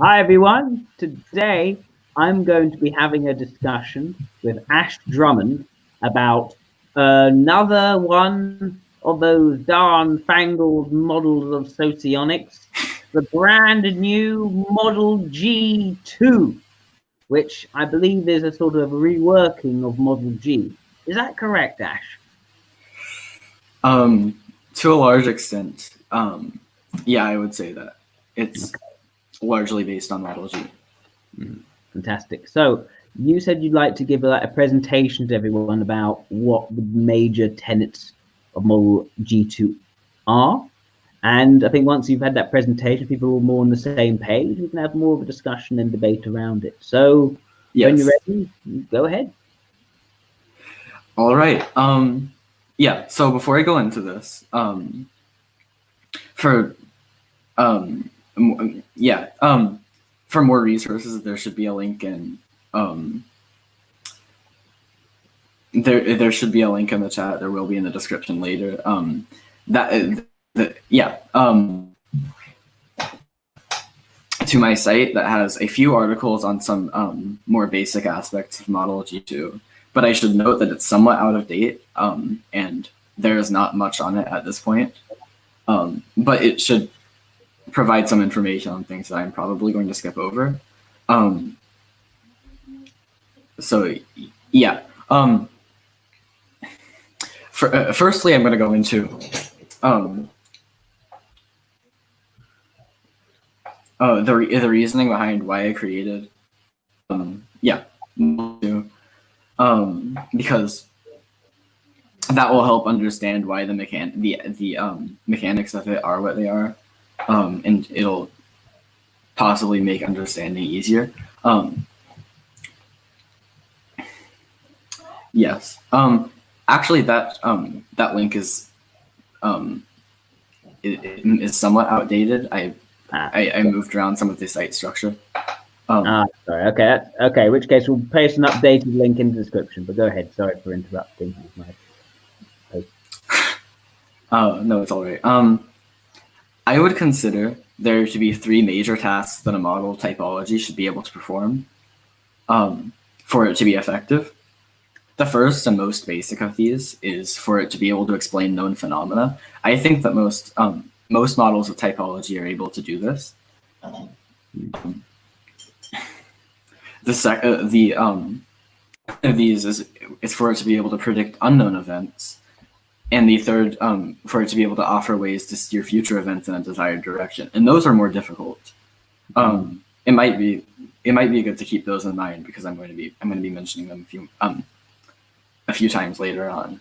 Hi everyone. Today I'm going to be having a discussion with Ash Drummond about another one of those darn fangled models of socionics, the brand new Model G2, which I believe is a sort of reworking of Model G. Is that correct, Ash? To a large extent, yeah, I would say that it's Okay. largely based on Model G. Fantastic. So you said you'd like to give a presentation to everyone about what the major tenets of Model G2 are. And I think once you've had that presentation, people are more on the same page. We can have more of a discussion and debate around it. So when you're Yes. ready, go ahead. All right. Yeah. So before I go into this, for yeah, for more resources, there should be a link in there should be a link in the chat. There will be in the description later. Yeah. To my site that has a few articles on some more basic aspects of Model G2, but I should note that it's somewhat out of date, and there is not much on it at this point. But it should provide some information on things that I'm probably going to skip over. So yeah. Firstly, I'm going to go into the reasoning behind why I created yeah, because that will help understand why the mechanics of it are what they are, and it'll possibly make understanding easier. Yes. Actually, that link is it is somewhat outdated. I moved around some of the site structure. Sorry. Okay. Okay. In which case, we'll paste an updated link in the description. But go ahead. Sorry for interrupting. No, it's all right. I would consider there to be three major tasks that a model typology should be able to perform for it to be effective. The first and most basic of these is for it to be able to explain known phenomena. I think that most models of typology are able to do this. Of these is for it to be able to predict unknown events, and the third for it to be able to offer ways to steer future events in a desired direction. And those are more difficult. It might be good to keep those in mind because I'm going to be mentioning them a few times later on.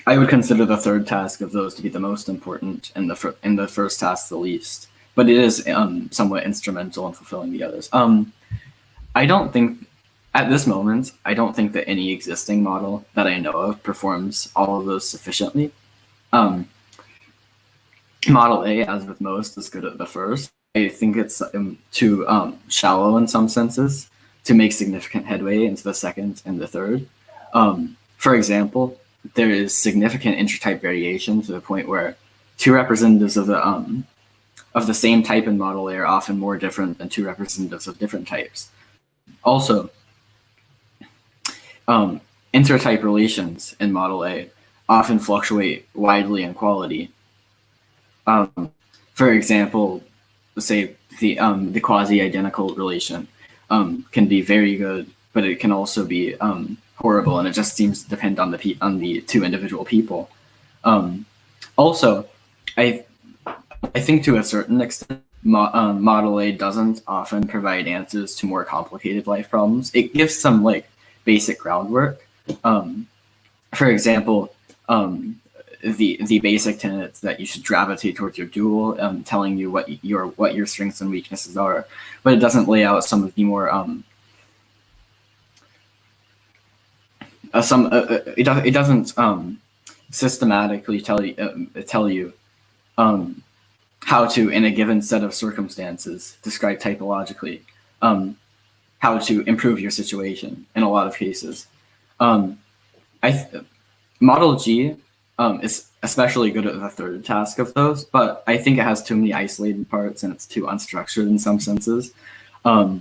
I would consider the third task of those to be the most important, and the first task the least. But it is somewhat instrumental in fulfilling the others. I don't think, at this moment, I don't think that any existing model that I know of performs all of those sufficiently. Model A, as with most, is good at the first. I think it's too shallow in some senses to make significant headway into the second and the third. For example, there is significant intertype variation to the point where two representatives of the same type in Model A are often more different than two representatives of different types. Also, intertype relations in Model A often fluctuate widely in quality. For example, say the quasi-identical relation can be very good, but it can also be horrible, and it just seems to depend on the two individual people. Also, I think to a certain extent, Model A doesn't often provide answers to more complicated life problems. It gives some basic groundwork. For example, the basic tenets that you should gravitate towards your dual, telling you what your strengths and weaknesses are, but it doesn't lay out some of the more it doesn't systematically tell you how to, in a given set of circumstances, describe typologically how to improve your situation in a lot of cases. Model G is especially good at the third task of those, but I think it has too many isolated parts and it's too unstructured in some senses to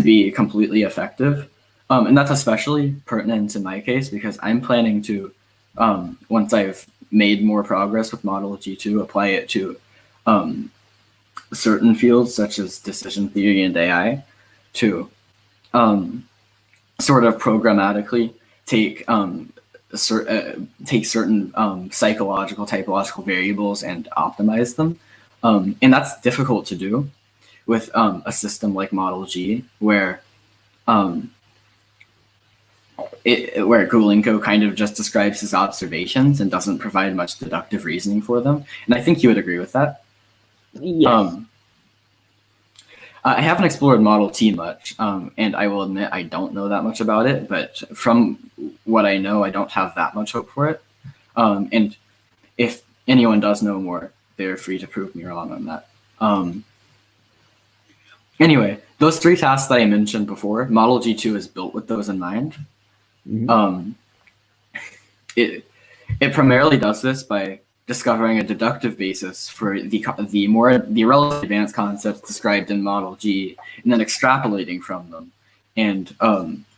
be completely effective. And that's especially pertinent in my case because I'm planning to, once I've made more progress with Model G2, apply it to certain fields such as decision theory and AI to sort of programmatically take take certain psychological, typological variables and optimize them. And that's difficult to do with a system like Model G, where where Gulenko kind of just describes his observations and doesn't provide much deductive reasoning for them. And I think you would agree with that. Yes. I haven't explored Model T much, and I will admit I don't know that much about it, but from what I know, I don't have that much hope for it. And if anyone does know more, they're free to prove me wrong on that. Anyway, those three tasks that I mentioned before, Model G2 is built with those in mind. Mm-hmm. It primarily does this by discovering a deductive basis for the relatively advanced concepts described in Model G, and then extrapolating from them and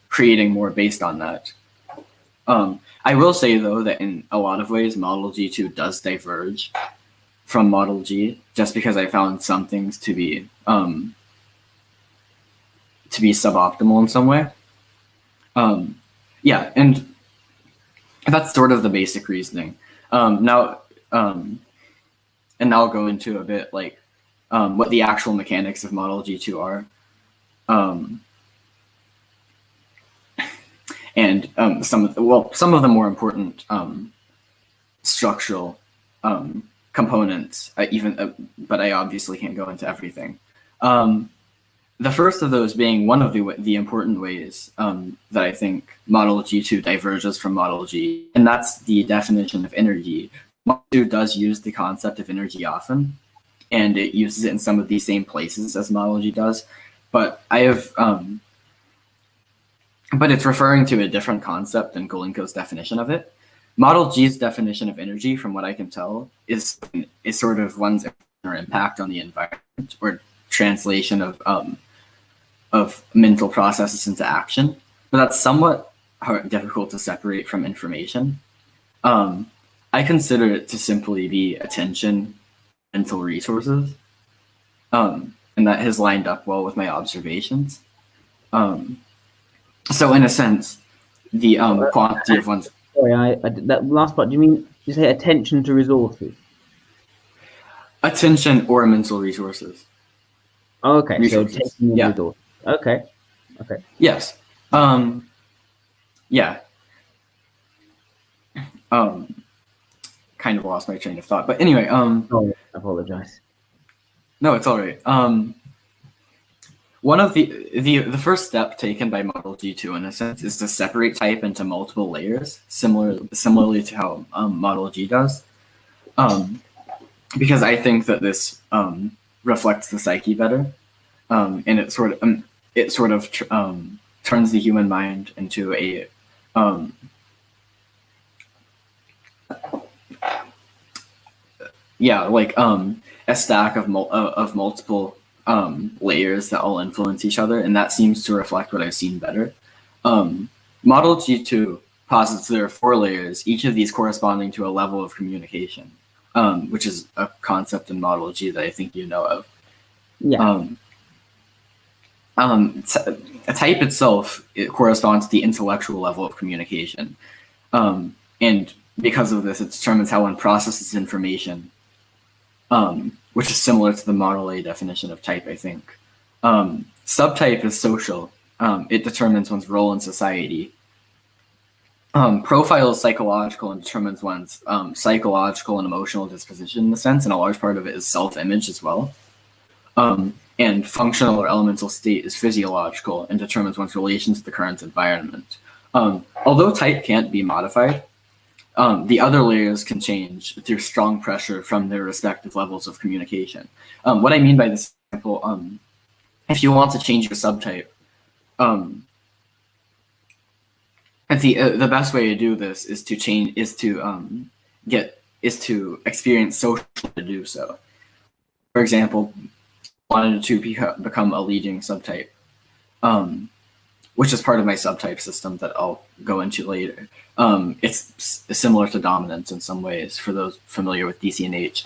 creating more based on that. I will say though that in a lot of ways, Model G2 does diverge from Model G, just because I found some things to be suboptimal in some way. Yeah, and that's sort of the basic reasoning. Now I'll go into a bit like what the actual mechanics of Model G2 are. And some of the more important structural components, but I obviously can't go into everything. The first of those being one of the important ways that I think Model G2 diverges from Model G, and that's the definition of energy. Model G2 does use the concept of energy often, and it uses it in some of the same places as Model G does, but but it's referring to a different concept than Gulenko's definition of it. Model G's definition of energy, from what I can tell, is sort of one's impact on the environment, or translation of mental processes into action, but that's somewhat difficult to separate from information. I consider it to simply be attention, mental resources, and that has lined up well with my observations. So in a sense, the quantity of one's... Sorry, that last part, do you say attention to resources? Attention or mental resources. Oh, okay, resources. So taking the resources. Okay. Yes. Yeah. Kind of lost my train of thought, but anyway. Oh, I apologize. No, it's all right. One of the first step taken by Model G2 in a sense is to separate type into multiple layers, similarly to how Model G does. Because I think that this reflects the psyche better, and it sort of turns the human mind into a a stack of multiple layers that all influence each other, and that seems to reflect what I've seen better. Model G2 posits there are 4 layers, each of these corresponding to a level of communication, which is a concept in Model G that I think you know of. Yeah. A type itself, it corresponds to the intellectual level of communication. And because of this, it determines how one processes information, which is similar to the Model A definition of type, I think. Subtype is social. It determines one's role in society. Profile is psychological and determines one's psychological and emotional disposition in a sense, and a large part of it is self-image as well. And functional or elemental state is physiological and determines one's relation to the current environment. Although type can't be modified, the other layers can change through strong pressure from their respective levels of communication. What I mean by this example, if you want to change your subtype, And the best way to do this is to experience social to do so. For example, wanted to become a leading subtype, which is part of my subtype system that I'll go into later. It's similar to dominance in some ways for those familiar with DCNH.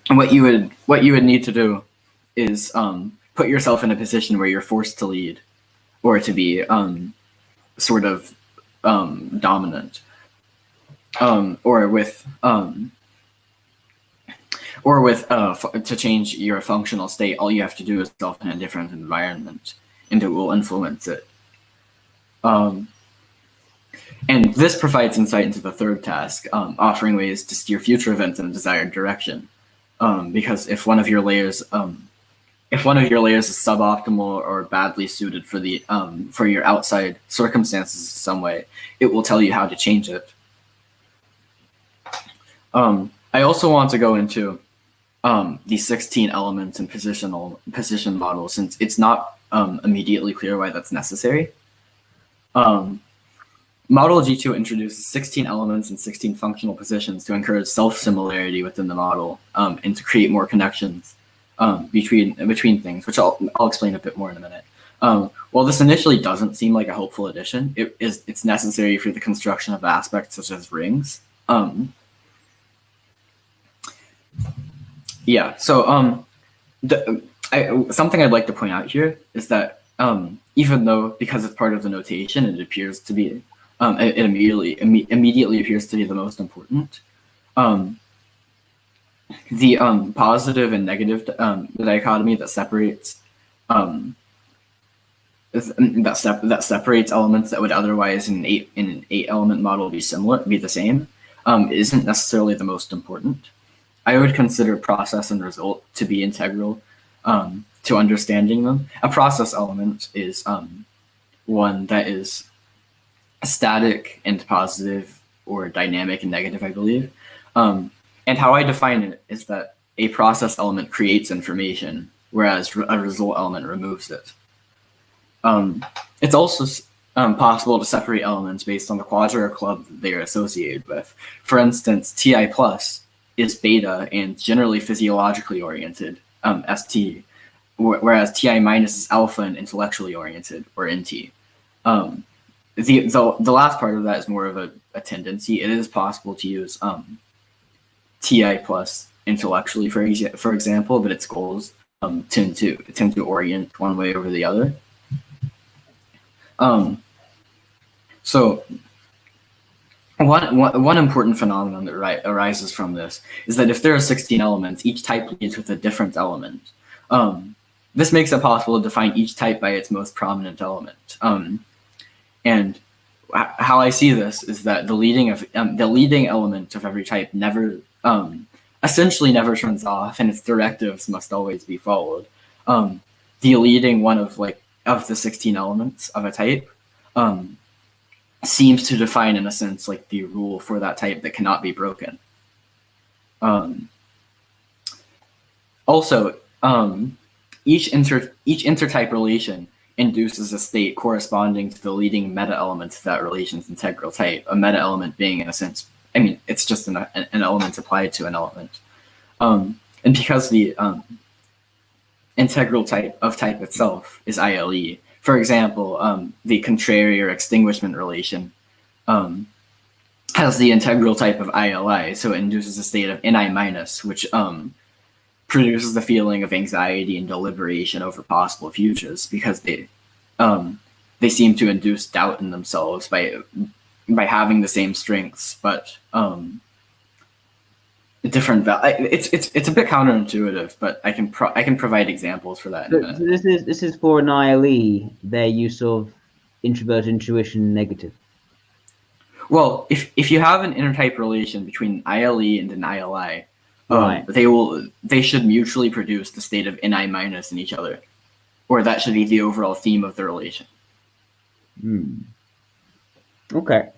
What you would need to do is put yourself in a position where you're forced to lead or to be sort of dominant, to change your functional state. All you have to do is self in a different environment, and it will influence it. And this provides insight into the third task, offering ways to steer future events in a desired direction. Because if one of your layers is suboptimal or badly suited for your outside circumstances in some way, it will tell you how to change it. I also want to go into the 16 elements and position model, since it's not immediately clear why that's necessary. Model G2 introduces 16 elements and 16 functional positions to encourage self-similarity within the model, and to create more connections between things, which I'll explain a bit more in a minute. While this initially doesn't seem like a helpful addition, it's necessary for the construction of aspects such as rings. Yeah, so something I'd like to point out here is that even though, because it's part of the notation, it appears to be it immediately appears to be the most important. The positive and negative dichotomy that separates elements that would otherwise in an eight element model be the same, isn't necessarily the most important. I would consider process and result to be integral to understanding them. A process element is one that is static and positive, or dynamic and negative, I believe. And how I define it is that a process element creates information, whereas a result element removes it. It's also possible to separate elements based on the quadrant or club that they are associated with. For instance, Ti plus is beta and generally physiologically oriented, ST, whereas Ti minus is alpha and intellectually oriented, or NT. The last part of that is more of a tendency. It is possible to use Ti plus intellectually, for example, but its goals tend to orient one way over the other. So one important phenomenon that arises from this is that if there are 16 elements, each type leads with a different element. This makes it possible to define each type by its most prominent element. And how I see this is that the leading element of every type essentially never turns off, and its directives must always be followed. The leading one of the 16 elements of a type seems to define, in a sense, like the rule for that type that cannot be broken. Also, each intertype relation induces a state corresponding to the leading meta element of that relation's integral type. A meta element being, in a sense, it's just an element applied to an element. And because the integral type itself is ILE, for example, the contrary or extinguishment relation has the integral type of ILI, so it induces a state of Ni minus, which produces the feeling of anxiety and deliberation over possible futures, because they seem to induce doubt in themselves by having the same strengths, but different it's a bit counterintuitive, but I can provide examples for that in a minute. So this is for an ILE, their use of introvert intuition negative. Well, if you have an intertype relation between ILE and an ILI, right, they should mutually produce the state of Ni minus in each other, or that should be the overall theme of the relation. Okay.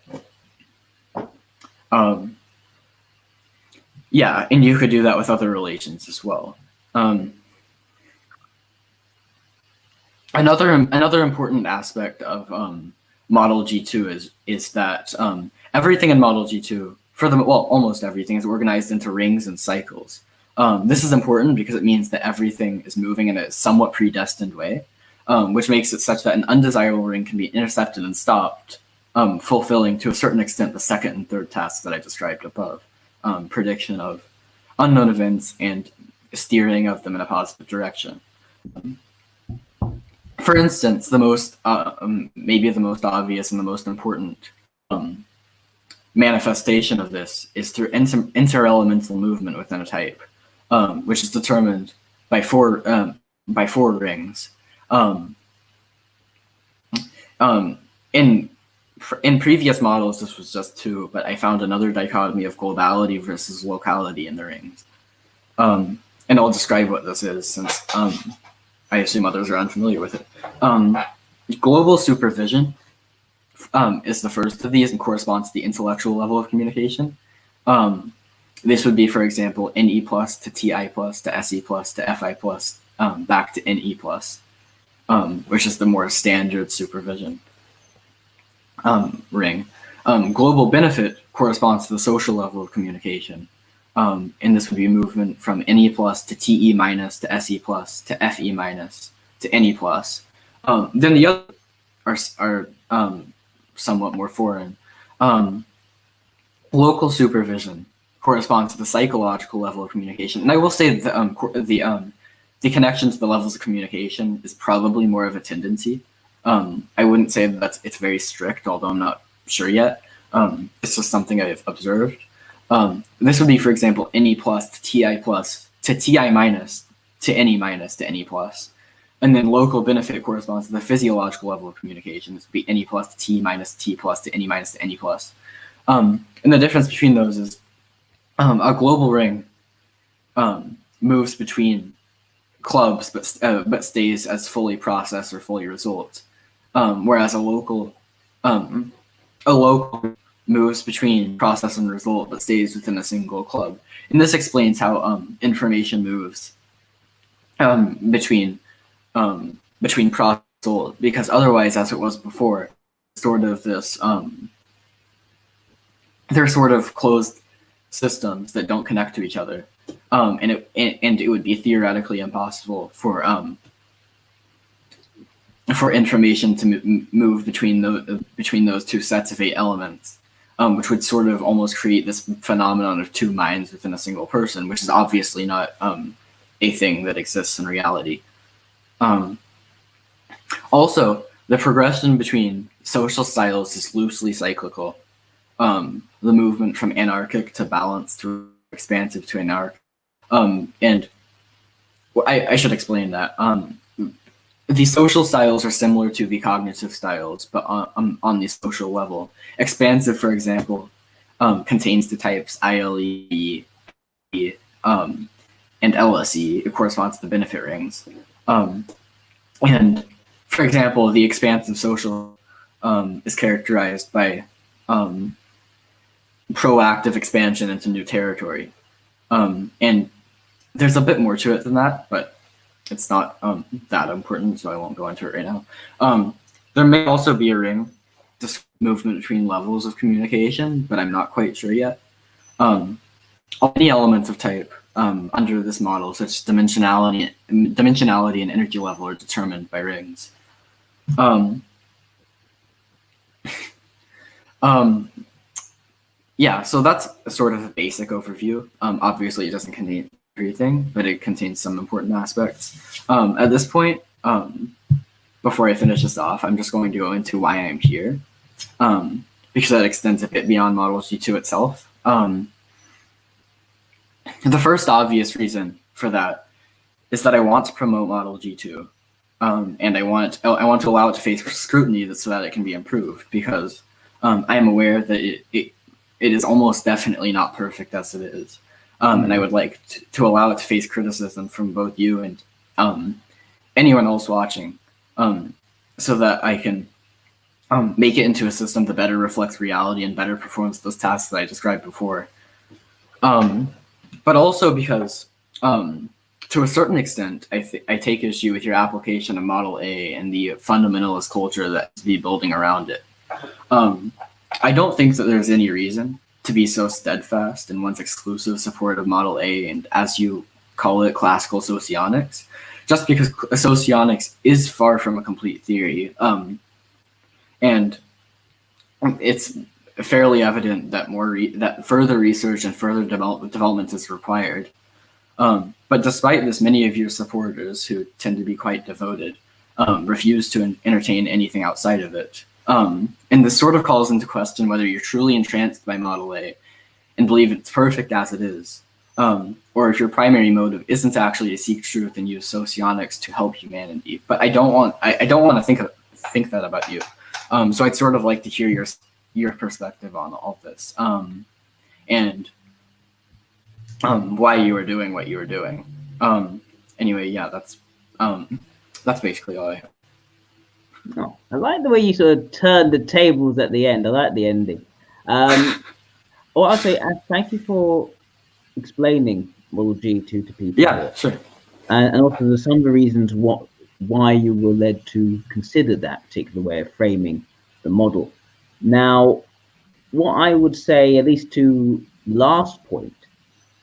Yeah, and you could do that with other relations as well. Another important aspect of Model G2 is that everything in Model G2, almost everything, is organized into rings and cycles. This is important because it means that everything is moving in a somewhat predestined way, which makes it such that an undesirable ring can be intercepted and stopped, fulfilling to a certain extent the second and third tasks that I described above, prediction of unknown events and steering of them in a positive direction. For instance, maybe the most obvious and the most important manifestation of this is through interelemental movement within a type, which is determined by four rings. In previous models, this was just two, but I found another dichotomy of globality versus locality in the rings. And I'll describe what this is, since I assume others are unfamiliar with it. Global supervision is the first of these and corresponds to the intellectual level of communication. This would be, for example, NE plus to TI plus to SE plus to FI plus back to NE plus, which is the more standard supervision ring. Global benefit corresponds to the social level of communication. And this would be movement from NE plus to TE minus to SE plus to FE minus to NE plus. Then the others are somewhat more foreign. Local supervision corresponds to the psychological level of communication. And I will say that the connection to the levels of communication is probably more of a tendency. I wouldn't say that it's very strict, although I'm not sure yet. It's just something I've observed. This would be, for example, NE plus to TI plus to TI minus to NE minus to NE plus. And then local benefit corresponds to the physiological level of communication. This would be NE plus to T minus T plus to NE minus to NE plus. And the difference between those is a global ring moves between clubs but stays as fully process or fully result, whereas a local moves between process and result but stays within a single club. And this explains how information moves between process and result, because otherwise, as it was before, sort of this they're sort of closed systems that don't connect to each other, and it would be theoretically impossible for information to move between those two sets of 8 elements, which would sort of almost create this phenomenon of two minds within a single person, which is obviously not a thing that exists in reality. Also, the progression between social styles is loosely cyclical. The movement from anarchic to balanced to expansive to anarchic. And I should explain that. The social styles are similar to the cognitive styles, but on the social level. Expansive, for example, contains the types ILE and LSE. It corresponds to the benefit rings. And for example, the expansive social is characterized by proactive expansion into new territory. And there's a bit more to it than that, but it's not that important, so I won't go into it right now. There may also be a ring, this movement between levels of communication, but I'm not quite sure yet. Any elements of type under this model, such as dimensionality and energy level, are determined by rings. Yeah, so that's sort of a basic overview. Obviously, it doesn't contain everything, but it contains some important aspects. At this point, before I finish this off, I'm just going to go into why I'm here, because that extends a bit beyond Model G2 itself. The first obvious reason for that is that I want to promote Model G2, and I want to allow it to face scrutiny so that it can be improved, because I am aware that it is almost definitely not perfect as it is. And I would like to allow it to face criticism from both you and anyone else watching, so that I can make it into a system that better reflects reality and better performs those tasks that I described before. But also because, to a certain extent, I take issue with your application of Model A and the fundamentalist culture that to be building around it. I don't think that there's any reason to be so steadfast in one's exclusive support of Model A and, as you call it, classical socionics, just because socionics is far from a complete theory. And it's fairly evident that that further research and further development is required. But despite this, many of your supporters, who tend to be quite devoted, refuse to entertain anything outside of it. And this sort of calls into question whether you're truly entranced by Model A and believe it's perfect as it is, or if your primary motive isn't actually to seek truth and use socionics to help humanity. But I don't want to think that about you. So I'd sort of like to hear your perspective on all this, and why you were doing what you were doing. Anyway, yeah, that's basically all I have. Oh, I like the way you sort of turned the tables at the end. I like the ending. Or I'll say thank you for explaining Model G to people. Yeah, sure. And also there's some of the reasons why you were led to consider that particular way of framing the model. Now, what I would say, at least to last point,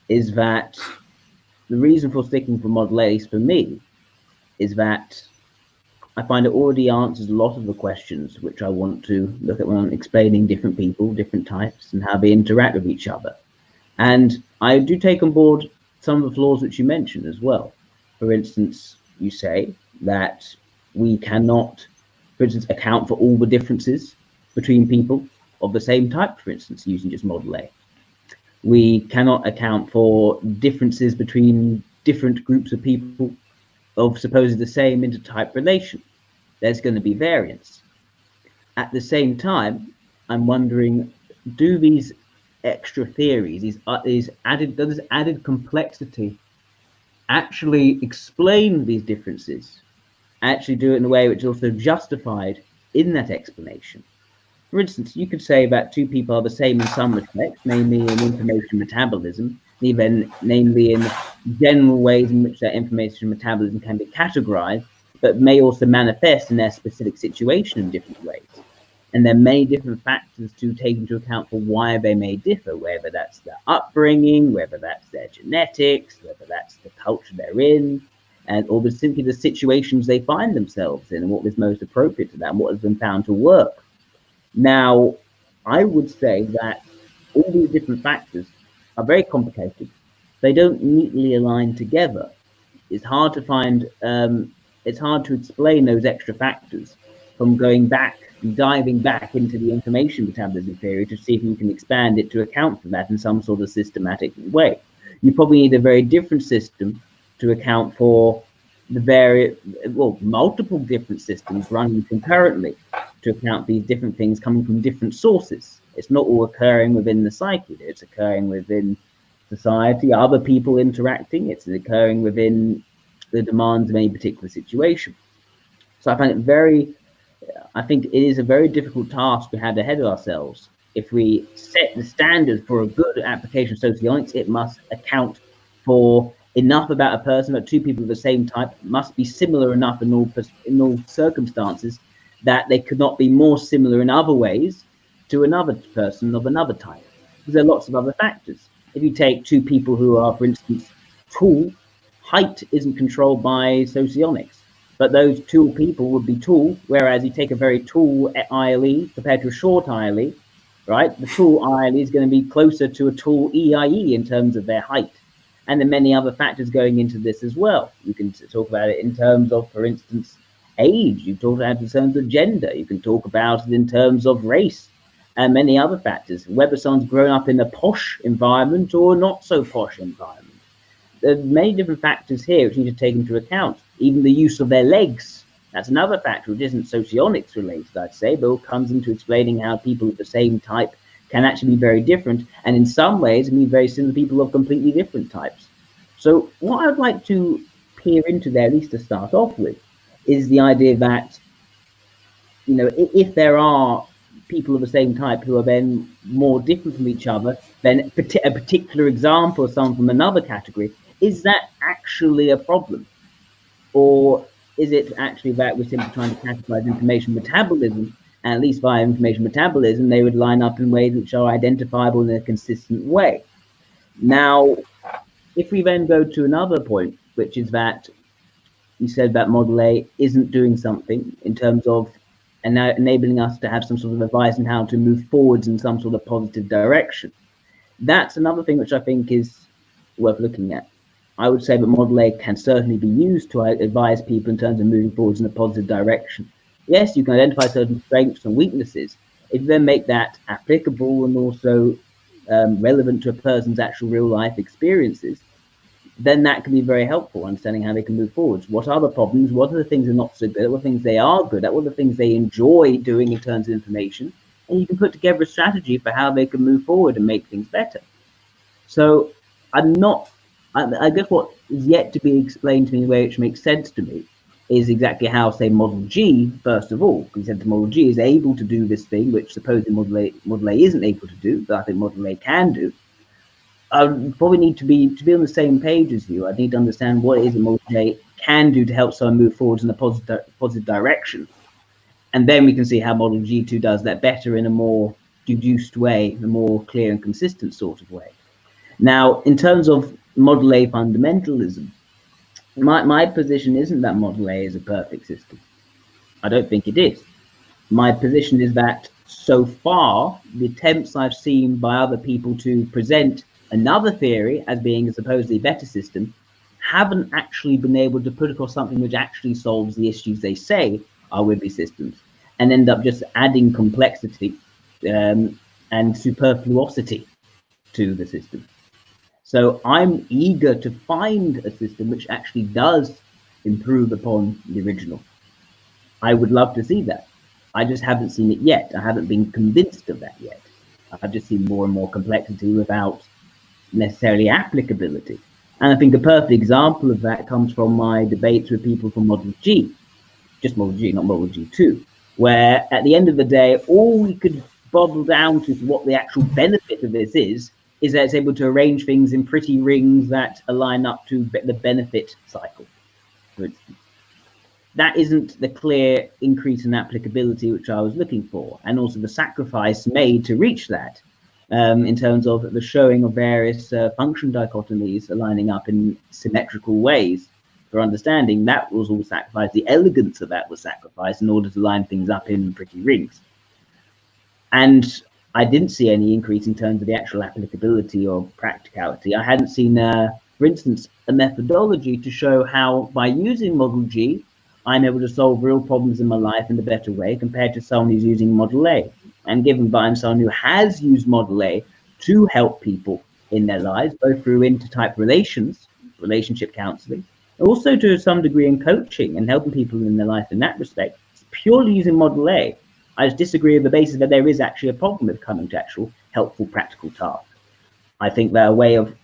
is that the reason for sticking for Model A, at least for me, is that I find it already answers a lot of the questions which I want to look at when I'm explaining different people, different types, and how they interact with each other. And I do take on board some of the flaws which you mentioned as well. For instance, you say that we cannot, for instance, account for all the differences between people of the same type, for instance, using just Model A. We cannot account for differences between different groups of people of supposedly the same intertype relation. There's going to be variance. At the same time, I'm wondering, do these extra theories, these added complexity, actually explain these differences, actually do it in a way which is also justified in that explanation? For instance, you could say that two people are the same in some respects, namely in information metabolism, namely in general ways in which their information metabolism can be categorized, but may also manifest in their specific situation in different ways. And there are many different factors to take into account for why they may differ, whether that's their upbringing, whether that's their genetics, whether that's the culture they're in, or simply the situations they find themselves in and what is most appropriate to them, what has been found to work. Now, I would say that all these different factors are very complicated. They don't neatly align together. It's hard to find, it's hard to explain those extra factors from going back, diving back into the information metabolism theory to see if you can expand it to account for that in some sort of systematic way. You probably need a very different system to account for the multiple different systems running concurrently to account for these different things coming from different sources. It's not all occurring within the psyche, it's occurring within society, other people interacting, it's occurring within the demands of any particular situation. So I find it I think it is a very difficult task we had ahead of ourselves. If we set the standard for a good application of socionics, it must account for enough about a person, that two people of the same type must be similar enough in all circumstances that they could not be more similar in other ways to another person of another type. Because there are lots of other factors. If you take two people who are, for instance, tall, height isn't controlled by socionics, but those two people would be tall, whereas you take a very tall ILE compared to a short ILE, right? The tall ILE is going to be closer to a tall EIE in terms of their height. And there are many other factors going into this as well. You can talk about it in terms of, for instance, age. You talk about it in terms of gender. You can talk about it in terms of race and many other factors. Whether someone's grown up in a posh environment or not so posh environment. There are many different factors here which you need to take into account. Even the use of their legs. That's another factor which isn't socionics related, I'd say, but it comes into explaining how people of the same type can actually be very different, and in some ways be very similar people of completely different types. So what I'd like to peer into there, at least to start off with, is the idea that, you know, if there are people of the same type who are then more different from each other, then a particular example of someone from another category, is that actually a problem? Or is it actually that we're simply trying to categorize information metabolism at least via information metabolism, they would line up in ways which are identifiable in a consistent way. Now, if we then go to another point, which is that you said that Model A isn't doing something in terms of enabling us to have some sort of advice on how to move forwards in some sort of positive direction. That's another thing which I think is worth looking at. I would say that Model A can certainly be used to advise people in terms of moving forwards in a positive direction. Yes, you can identify certain strengths and weaknesses. If you then make that applicable and also relevant to a person's actual real life experiences, then that can be very helpful, understanding how they can move forwards. What are the problems? What are the things they're not so good at? What are the things they are good at? What are the things they enjoy doing in terms of information? And you can put together a strategy for how they can move forward and make things better. So I guess what is yet to be explained to me in a way which makes sense to me is exactly how, say, Model G, first of all, because you said the Model G is able to do this thing, which supposedly Model A isn't able to do, but I think Model A can do. I probably need to be on the same page as you. I need to understand what it is that Model A can do to help someone move forwards in a positive direction. And then we can see how Model G2 does that better in a more deduced way, a more clear and consistent sort of way. Now, in terms of Model A fundamentalism, my position isn't that Model A is a perfect system. I don't think it is. My position is that so far, the attempts I've seen by other people to present another theory as being a supposedly better system haven't actually been able to put across something which actually solves the issues they say are with these systems, and end up just adding complexity and superfluosity to the system. So I'm eager to find a system which actually does improve upon the original. I would love to see that. I just haven't seen it yet. I haven't been convinced of that yet. I've just seen more and more complexity without necessarily applicability. And I think a perfect example of that comes from my debates with people from Model G, just Model G, not Model G2, where at the end of the day, all we could bottle down to what the actual benefit of this is that it's able to arrange things in pretty rings that align up to the benefit cycle, for instance. That isn't the clear increase in applicability which I was looking for, and also the sacrifice made to reach that in terms of the showing of various function dichotomies aligning up in symmetrical ways for understanding. That was all sacrificed. The elegance of that was sacrificed in order to line things up in pretty rings. And I didn't see any increase in terms of the actual applicability or practicality. I hadn't seen, for instance, a methodology to show how by using Model G, I'm able to solve real problems in my life in a better way compared to someone who's using Model A. And given that I'm someone who has used Model A to help people in their lives, both through intertype relations, relationship counseling, also to some degree in coaching and helping people in their life in that respect, it's purely using Model A. I just disagree with the basis that there is actually a problem with coming to actual helpful practical tasks. I think that a way of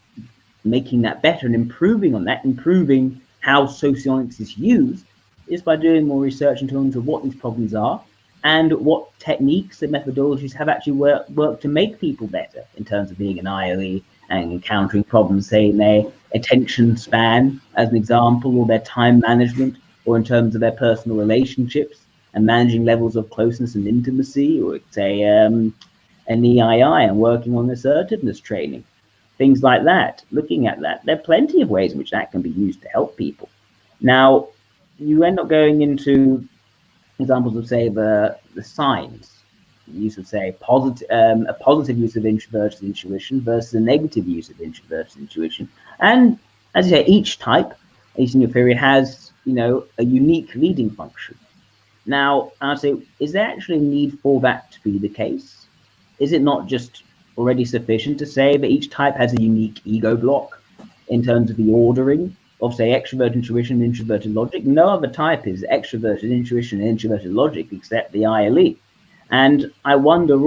making that better and improving on that, improving how socionics is used, is by doing more research in terms of what these problems are and what techniques and methodologies have actually worked to make people better in terms of being an IOE and encountering problems, say in their attention span, as an example, or their time management, or in terms of their personal relationships and managing levels of closeness and intimacy, or say an EII and working on assertiveness training, things like that. Looking at that, there are plenty of ways in which that can be used to help people. Now, you end up going into examples of, say, the signs, use of, say, a positive use of introverted intuition versus a negative use of introverted intuition. And as you say, each type, at least in your theory, has, a unique leading function. Now, I'd say, is there actually a need for that to be the case? Is it not just already sufficient to say that each type has a unique ego block in terms of the ordering of, say, extroverted intuition and introverted logic? No other type is extroverted intuition and introverted logic except the ILE. And I wonder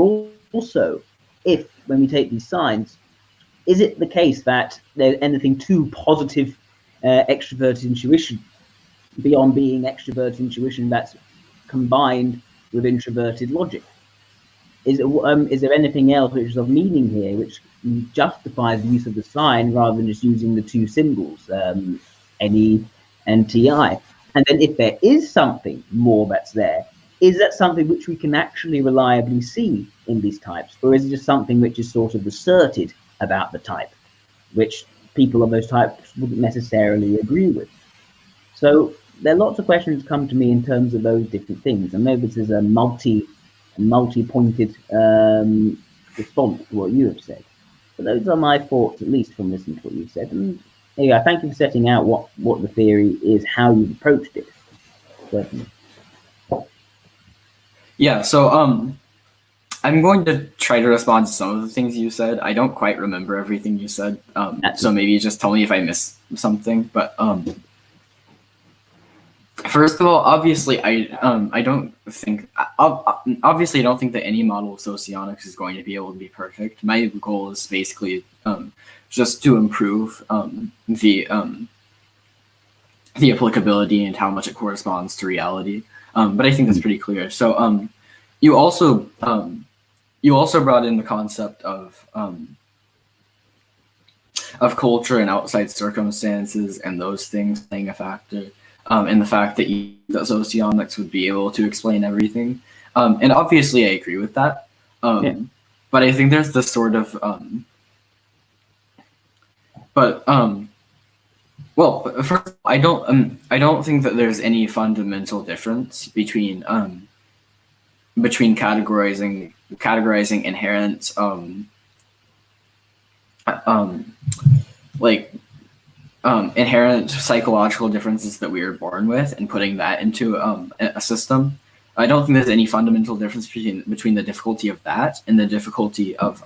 also if, when we take these signs, is it the case that there's anything too positive extroverted intuition beyond being extroverted intuition that's combined with introverted logic? Is there anything else which is of meaning here, which justifies the use of the sign rather than just using the two symbols, NE and TI? And then if there is something more that's there, is that something which we can actually reliably see in these types, or is it just something which is sort of asserted about the type, which people of those types wouldn't necessarily agree with? So there are lots of questions come to me in terms of those different things. I know this is a multi-pointed response to what you have said, but those are my thoughts, at least from listening to what you've said. And yeah, thank you for setting out what the theory is, how you've approached it. Certainly. Yeah, so I'm going to try to respond to some of the things you said. I don't quite remember everything you said, so maybe just tell me if I missed something. But first of all, obviously, I don't think obviously I don't think that any model of socionics is going to be able to be perfect. My goal is basically just to improve the applicability and how much it corresponds to reality. But I think that's pretty clear. So you also brought in the concept of culture and outside circumstances and those things playing a factor, and the fact that socionics would be able to explain everything. And obviously, I agree with that. But I think there's this sort of well, first, I don't think that there's any fundamental difference between categorizing inherent inherent psychological differences that we are born with and putting that into a system. I don't think there's any fundamental difference between the difficulty of that and the difficulty of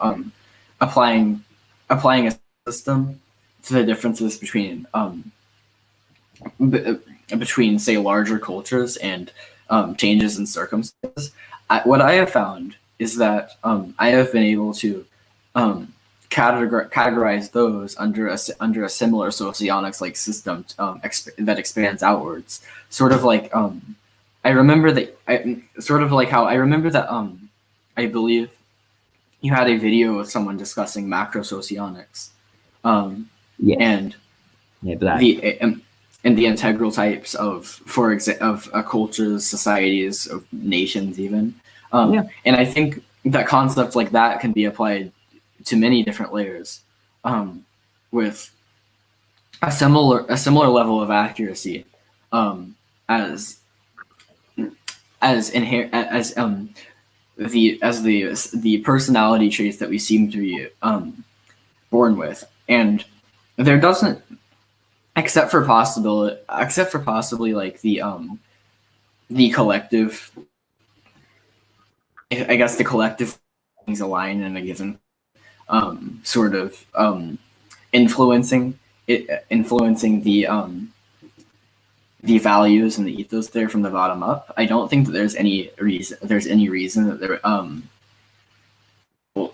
applying a system to the differences between say larger cultures and changes in circumstances. What I have found is that I have been able to categorize those under a similar socionics like system that expands outwards. Sort of like I remember that I believe you had a video of someone discussing macro socionics. And the integral types of cultures, societies, of nations, even. And I think that concepts like that can be applied to many different layers, with a similar level of accuracy, as the personality traits that we seem to be born with. And there doesn't, except for possibly like the collective, I guess the collective things align in a given sort of influencing the values and the ethos there from the bottom up. I don't think that there's any reason that there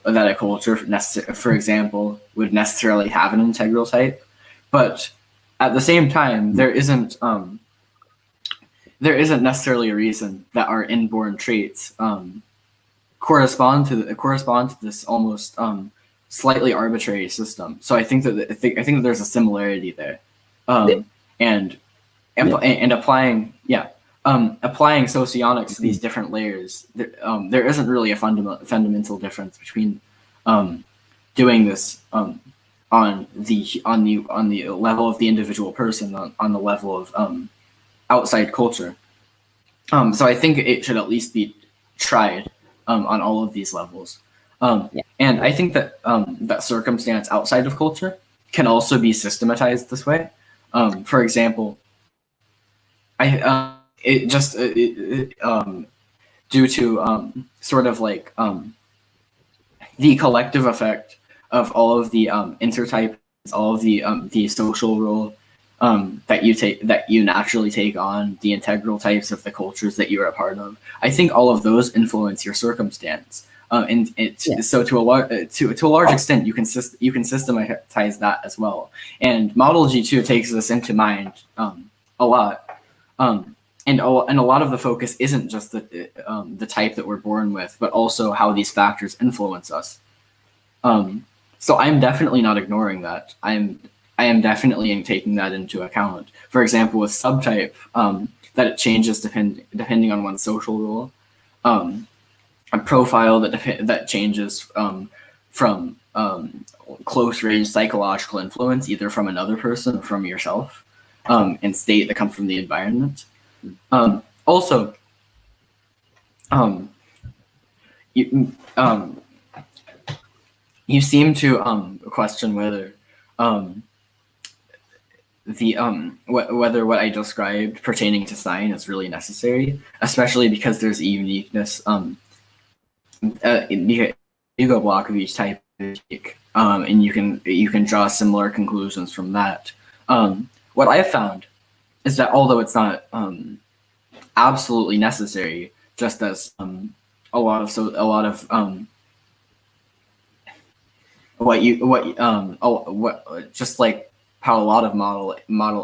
that a culture, for example, would necessarily have an integral type, but at the same time, there isn't necessarily a reason that our inborn traits correspond to this almost slightly arbitrary system. So I think that there's a similarity there, and applying socionics to these different layers, there isn't really a fundamental difference between doing this on the level of the individual person, on the level of outside culture. So I think it should at least be tried on all of these levels. And I think that that circumstance outside of culture can also be systematized this way. For example, due to sort of like the collective effect of all of the intertypes, all of the social role that you naturally take on, the integral types of the cultures that you are a part of. I think all of those influence your circumstance, so to a large extent you can systematize that as well. And Model G2 takes this into mind a lot. And a lot of the focus isn't just the type that we're born with, but also how these factors influence us. So I'm definitely not ignoring that. I am definitely taking that into account. For example, with subtype, that it changes depending on one's social role. A profile that changes from close range psychological influence, either from another person or from yourself, and state that comes from the environment. Also, you seem to question whether whether what I described pertaining to sign is really necessary, especially because there's a uniqueness. Ego block of each type is unique, and you can draw similar conclusions from that. What I have found is that although it's not absolutely necessary, just as just like how a lot of model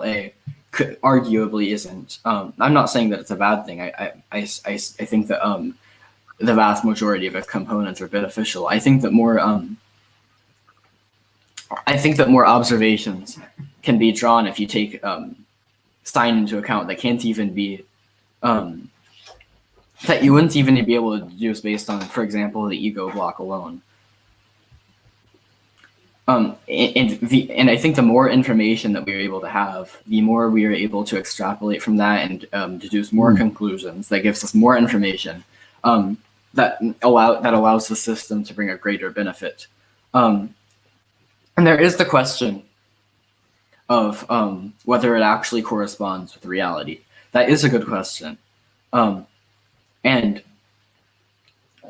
A could arguably isn't. I'm not saying that it's a bad thing. I think that the vast majority of its components are beneficial. I think that more observations can be drawn if you take sign into account that can't even be that you wouldn't even be able to deduce based on, for example, the ego block alone. And I think the more information that we are able to have, the more we are able to extrapolate from that and deduce more conclusions. That gives us more information that allows the system to bring a greater benefit. And there is the question of whether it actually corresponds with reality. That is a good question. And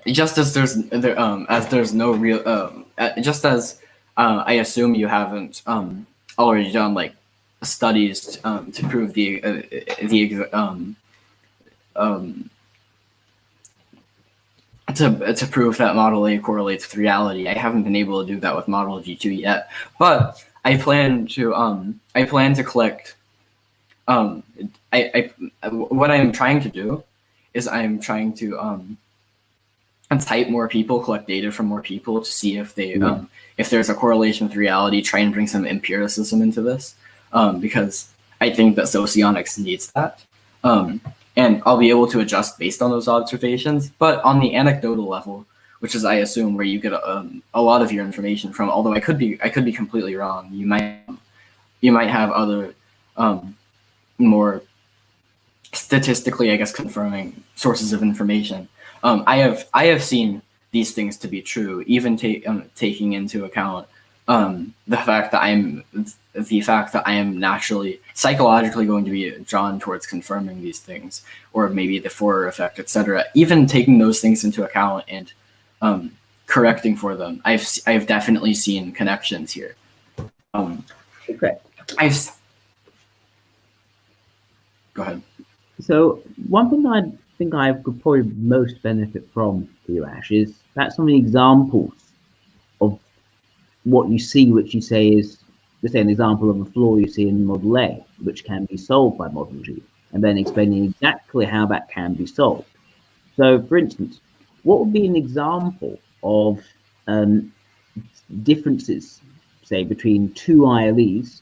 just as there's no real, just as I assume you haven't already done like studies to prove to prove that Model A correlates with reality. I haven't been able to do that with Model G2 yet, but I plan to collect. What I'm trying to do is I'm trying to type more people, collect data from more people to see if they if there's a correlation with reality. Try and bring some empiricism into this because I think that socionics needs that. And I'll be able to adjust based on those observations. But on the anecdotal level, which is I assume where you get a lot of your information from, although I could be completely wrong. You might have other more statistically, I guess, confirming sources of information. I have seen these things to be true, even taking into account the fact that I am naturally psychologically going to be drawn towards confirming these things, or maybe the Forer effect, etc. Even taking those things into account and correcting for them, I've definitely seen connections here. Okay. Go ahead. So one thing I think I could probably most benefit from you, Ash, is perhaps some examples of what you see, which you say is, let's say, an example of a flaw you see in Model A, which can be solved by Model G, and then explaining exactly how that can be solved. So, for instance, what would be an example of differences, say, between two ILEs,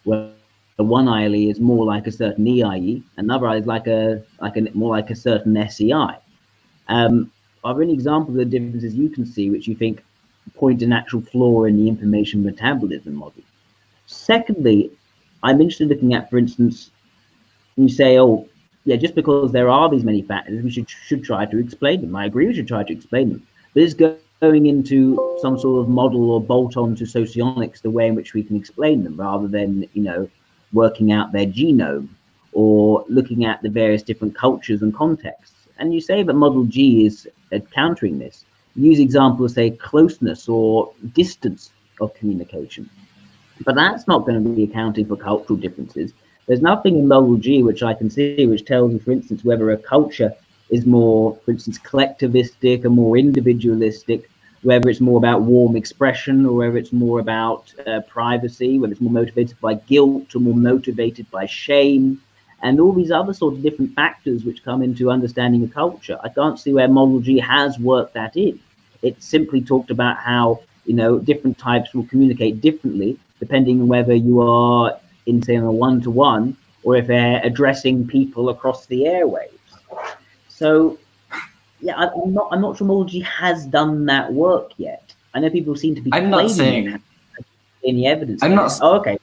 where one ILE is more like a certain EIE, another is more like a certain SEI? Are there any examples of the differences you can see which you think point an actual flaw in the information metabolism model? Secondly, I'm interested in looking at, for instance, you say, oh, yeah, just because there are these many factors, we should try to explain them. I agree we should try to explain them. But it's going into some sort of model or bolt on to socionics, the way in which we can explain them, rather than, working out their genome or looking at the various different cultures and contexts. And you say that Model G is countering this. Use examples, say, closeness or distance of communication. But that's not going to be accounting for cultural differences. There's nothing in Model G which I can see which tells you, for instance, whether a culture is more, for instance, collectivistic or more individualistic, whether it's more about warm expression or whether it's more about privacy, whether it's more motivated by guilt or more motivated by shame, and all these other sorts of different factors which come into understanding a culture. I can't see where Model G has worked that in. It simply talked about how, different types will communicate differently, depending on whether you are in, say, on a one-to-one or if they're addressing people across the airwaves. So, yeah, I'm not sure Model G has done that work yet. I know people seem to be I'm not claiming saying. it has any evidence. I'm not. Oh, okay.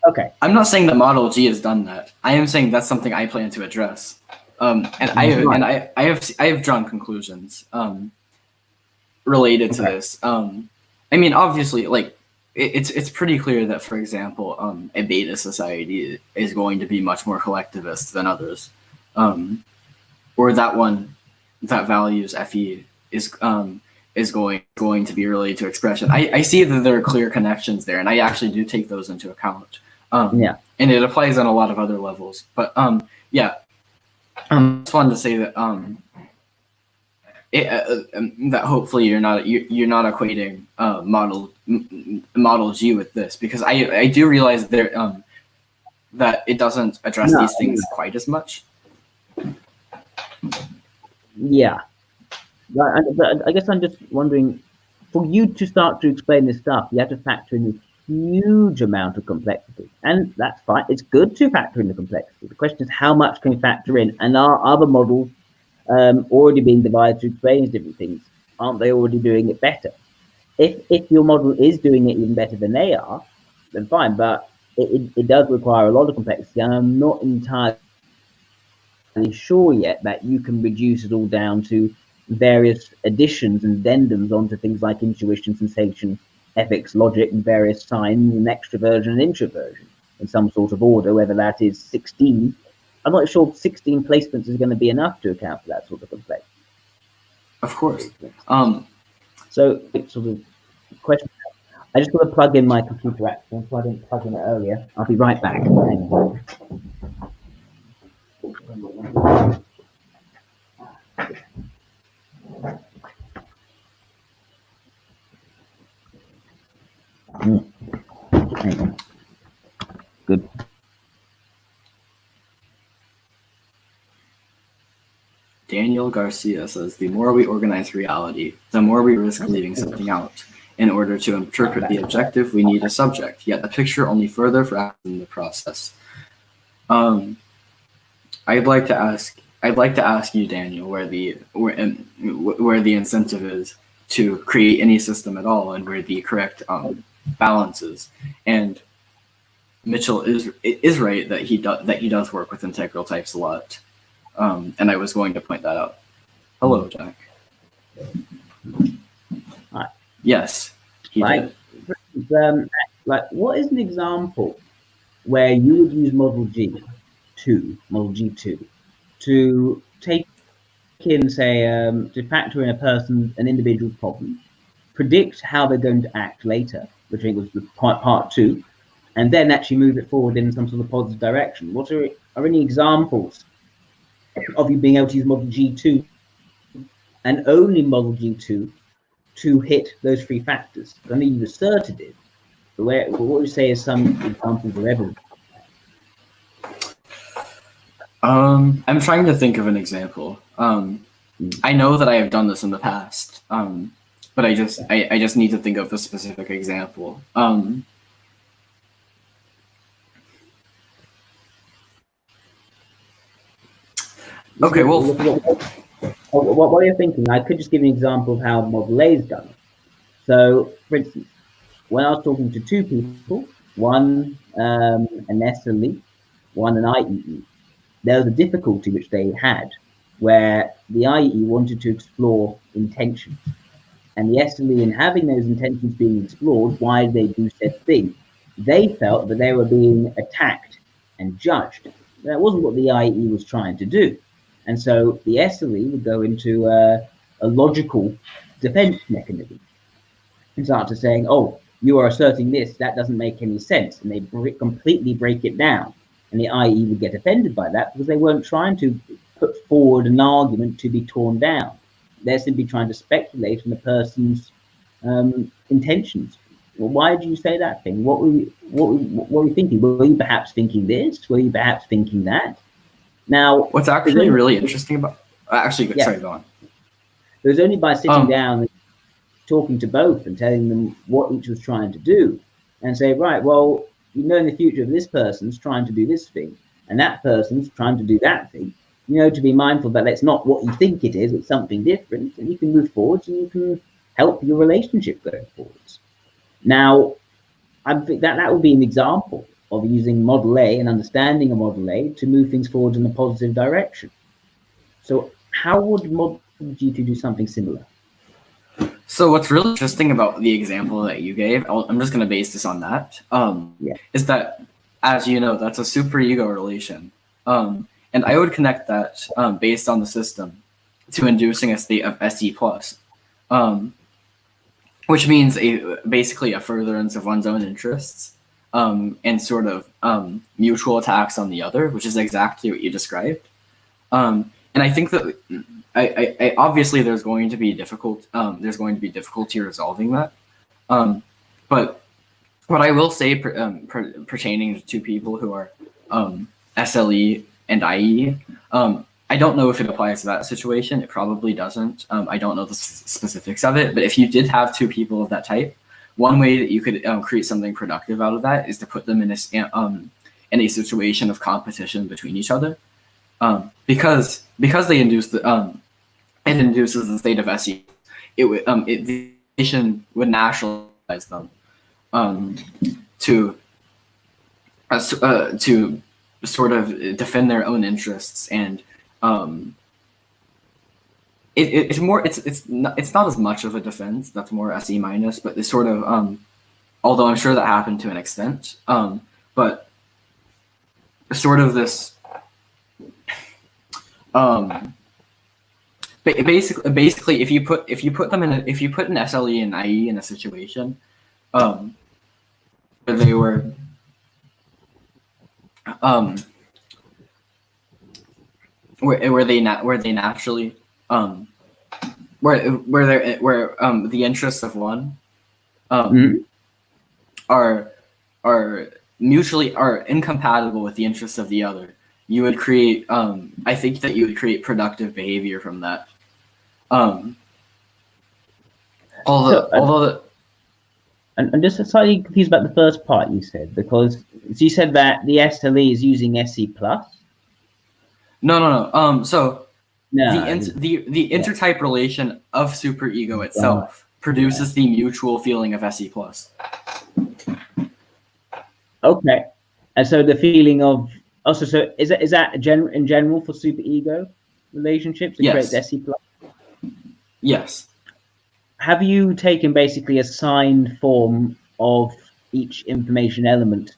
Okay. I'm not saying that Model G has done that. I am saying that's something I plan to address. I have drawn conclusions related to this. I mean, obviously, like it's pretty clear that, for example, a beta society is going to be much more collectivist than others, or that one that values FE is going to be related to expression. I see that there are clear connections there, and I actually do take those into account. Yeah. And it applies on a lot of other levels. But yeah, I just wanted to say that that hopefully you're not equating Model G with this, because I do realize there that it doesn't address these things quite as much. Yeah. But I guess I'm just wondering, for you to start to explain this stuff, you have to factor in this huge amount of complexity. And that's fine. It's good to factor in the complexity. The question is, how much can you factor in? And are other models already being devised to explain these different things? Aren't they already doing it better? If your model is doing it even better than they are, then fine. But it does require a lot of complexity. And I'm not entirely sure yet that you can reduce it all down to various additions and addendums onto things like intuition, sensation, ethics, logic, and various signs and extroversion and introversion in some sort of order, whether that is 16. I'm not sure 16 placements is going to be enough to account for that sort of complexity. Of course. So it's sort of question. I just got to plug in my computer actually, so I didn't plug in it earlier. I'll be right back. Hang on. Good. Daniel Garcia says, the more we organize reality, the more we risk leaving something out. In order to interpret the objective, we need a subject, yet the picture only further fractions the process. I'd like to ask you, Daniel, where the incentive is to create any system at all, and where the correct balance is. And Mitchell is right that he does work with integral types a lot. And I was going to point that out. Hello, Jack. Hi. Yes, he did. Like, what is an example where you would use Model G2, to take in, say, to factor in an individual's problem, predict how they're going to act later, which I think was the part 2, and then actually move it forward in some sort of positive direction? What are any examples of you being able to use Model G2 and only Model G2 to hit those 3 factors? I mean, you asserted it, but what would you say is some examples of evidence? I'm trying to think of an example. I know that I have done this in the past, but I just need to think of a specific example. Okay, well, what are you thinking? I could just give you an example of how Model A is done. So, for instance, when I was talking to 2 people, one an SLE, one an IEE, there was a difficulty which they had where the IEE wanted to explore intentions. And the SLE, in having those intentions being explored, why did they do said thing? They felt that they were being attacked and judged. That wasn't what the IEE was trying to do. And so the SLE would go into a logical defense mechanism and start to saying, oh, you are asserting this, that doesn't make any sense. And they completely break it down. And the IE would get offended by that because they weren't trying to put forward an argument to be torn down. They're simply trying to speculate on the person's intentions. Well, why did you say that thing? What were you thinking? Were you perhaps thinking this? Were you perhaps thinking that? Now, what's actually really interesting about sorry, go on. It was only by sitting down and talking to both and telling them what each was trying to do, and say, right, well, you know in the future if this person's trying to do this thing and that person's trying to do that thing, you know, to be mindful that it's not what you think it is, it's something different, and you can move forwards and you can help your relationship going forwards. Now, I think that would be an example of using Model A and understanding a Model A to move things forward in a positive direction. So how would Model G2 do something similar? So what's really interesting about the example that you gave, I'm just going to base this on that, is that, as you know, that's a superego relation. And I would connect that based on the system to inducing a state of SE+, which means basically a furtherance of one's own interests and sort of mutual attacks on the other, which is exactly what you described. And I think that I obviously there's going to be difficulty resolving that. But what I will say pertaining to people who are SLE and IE, I don't know if it applies to that situation. It probably doesn't. I don't know the specifics of it. But if you did have two people of that type, one way that you could create something productive out of that is to put them in a situation of competition between each other. Because they induce it induces the state of SE. The relation would nationalize them to sort of defend their own interests, and it's not as much of a defense. That's more SE minus, but it's sort of although I'm sure that happened to an extent, but sort of this. Basically, if you put an SLE and IE in a situation, where they were, where the interests of one, are incompatible with the interests of the other. You would create, I think that you would create productive behavior from that. I'm just slightly confused about the first part you said, because you said that the SLE is using SE plus. No. So the intertype relation of superego itself produces the mutual feeling of SE plus. Okay, and so the feeling of also, so is that in general for superego relationships? It creates SE plus. Yes. Have you taken basically a signed form of each information element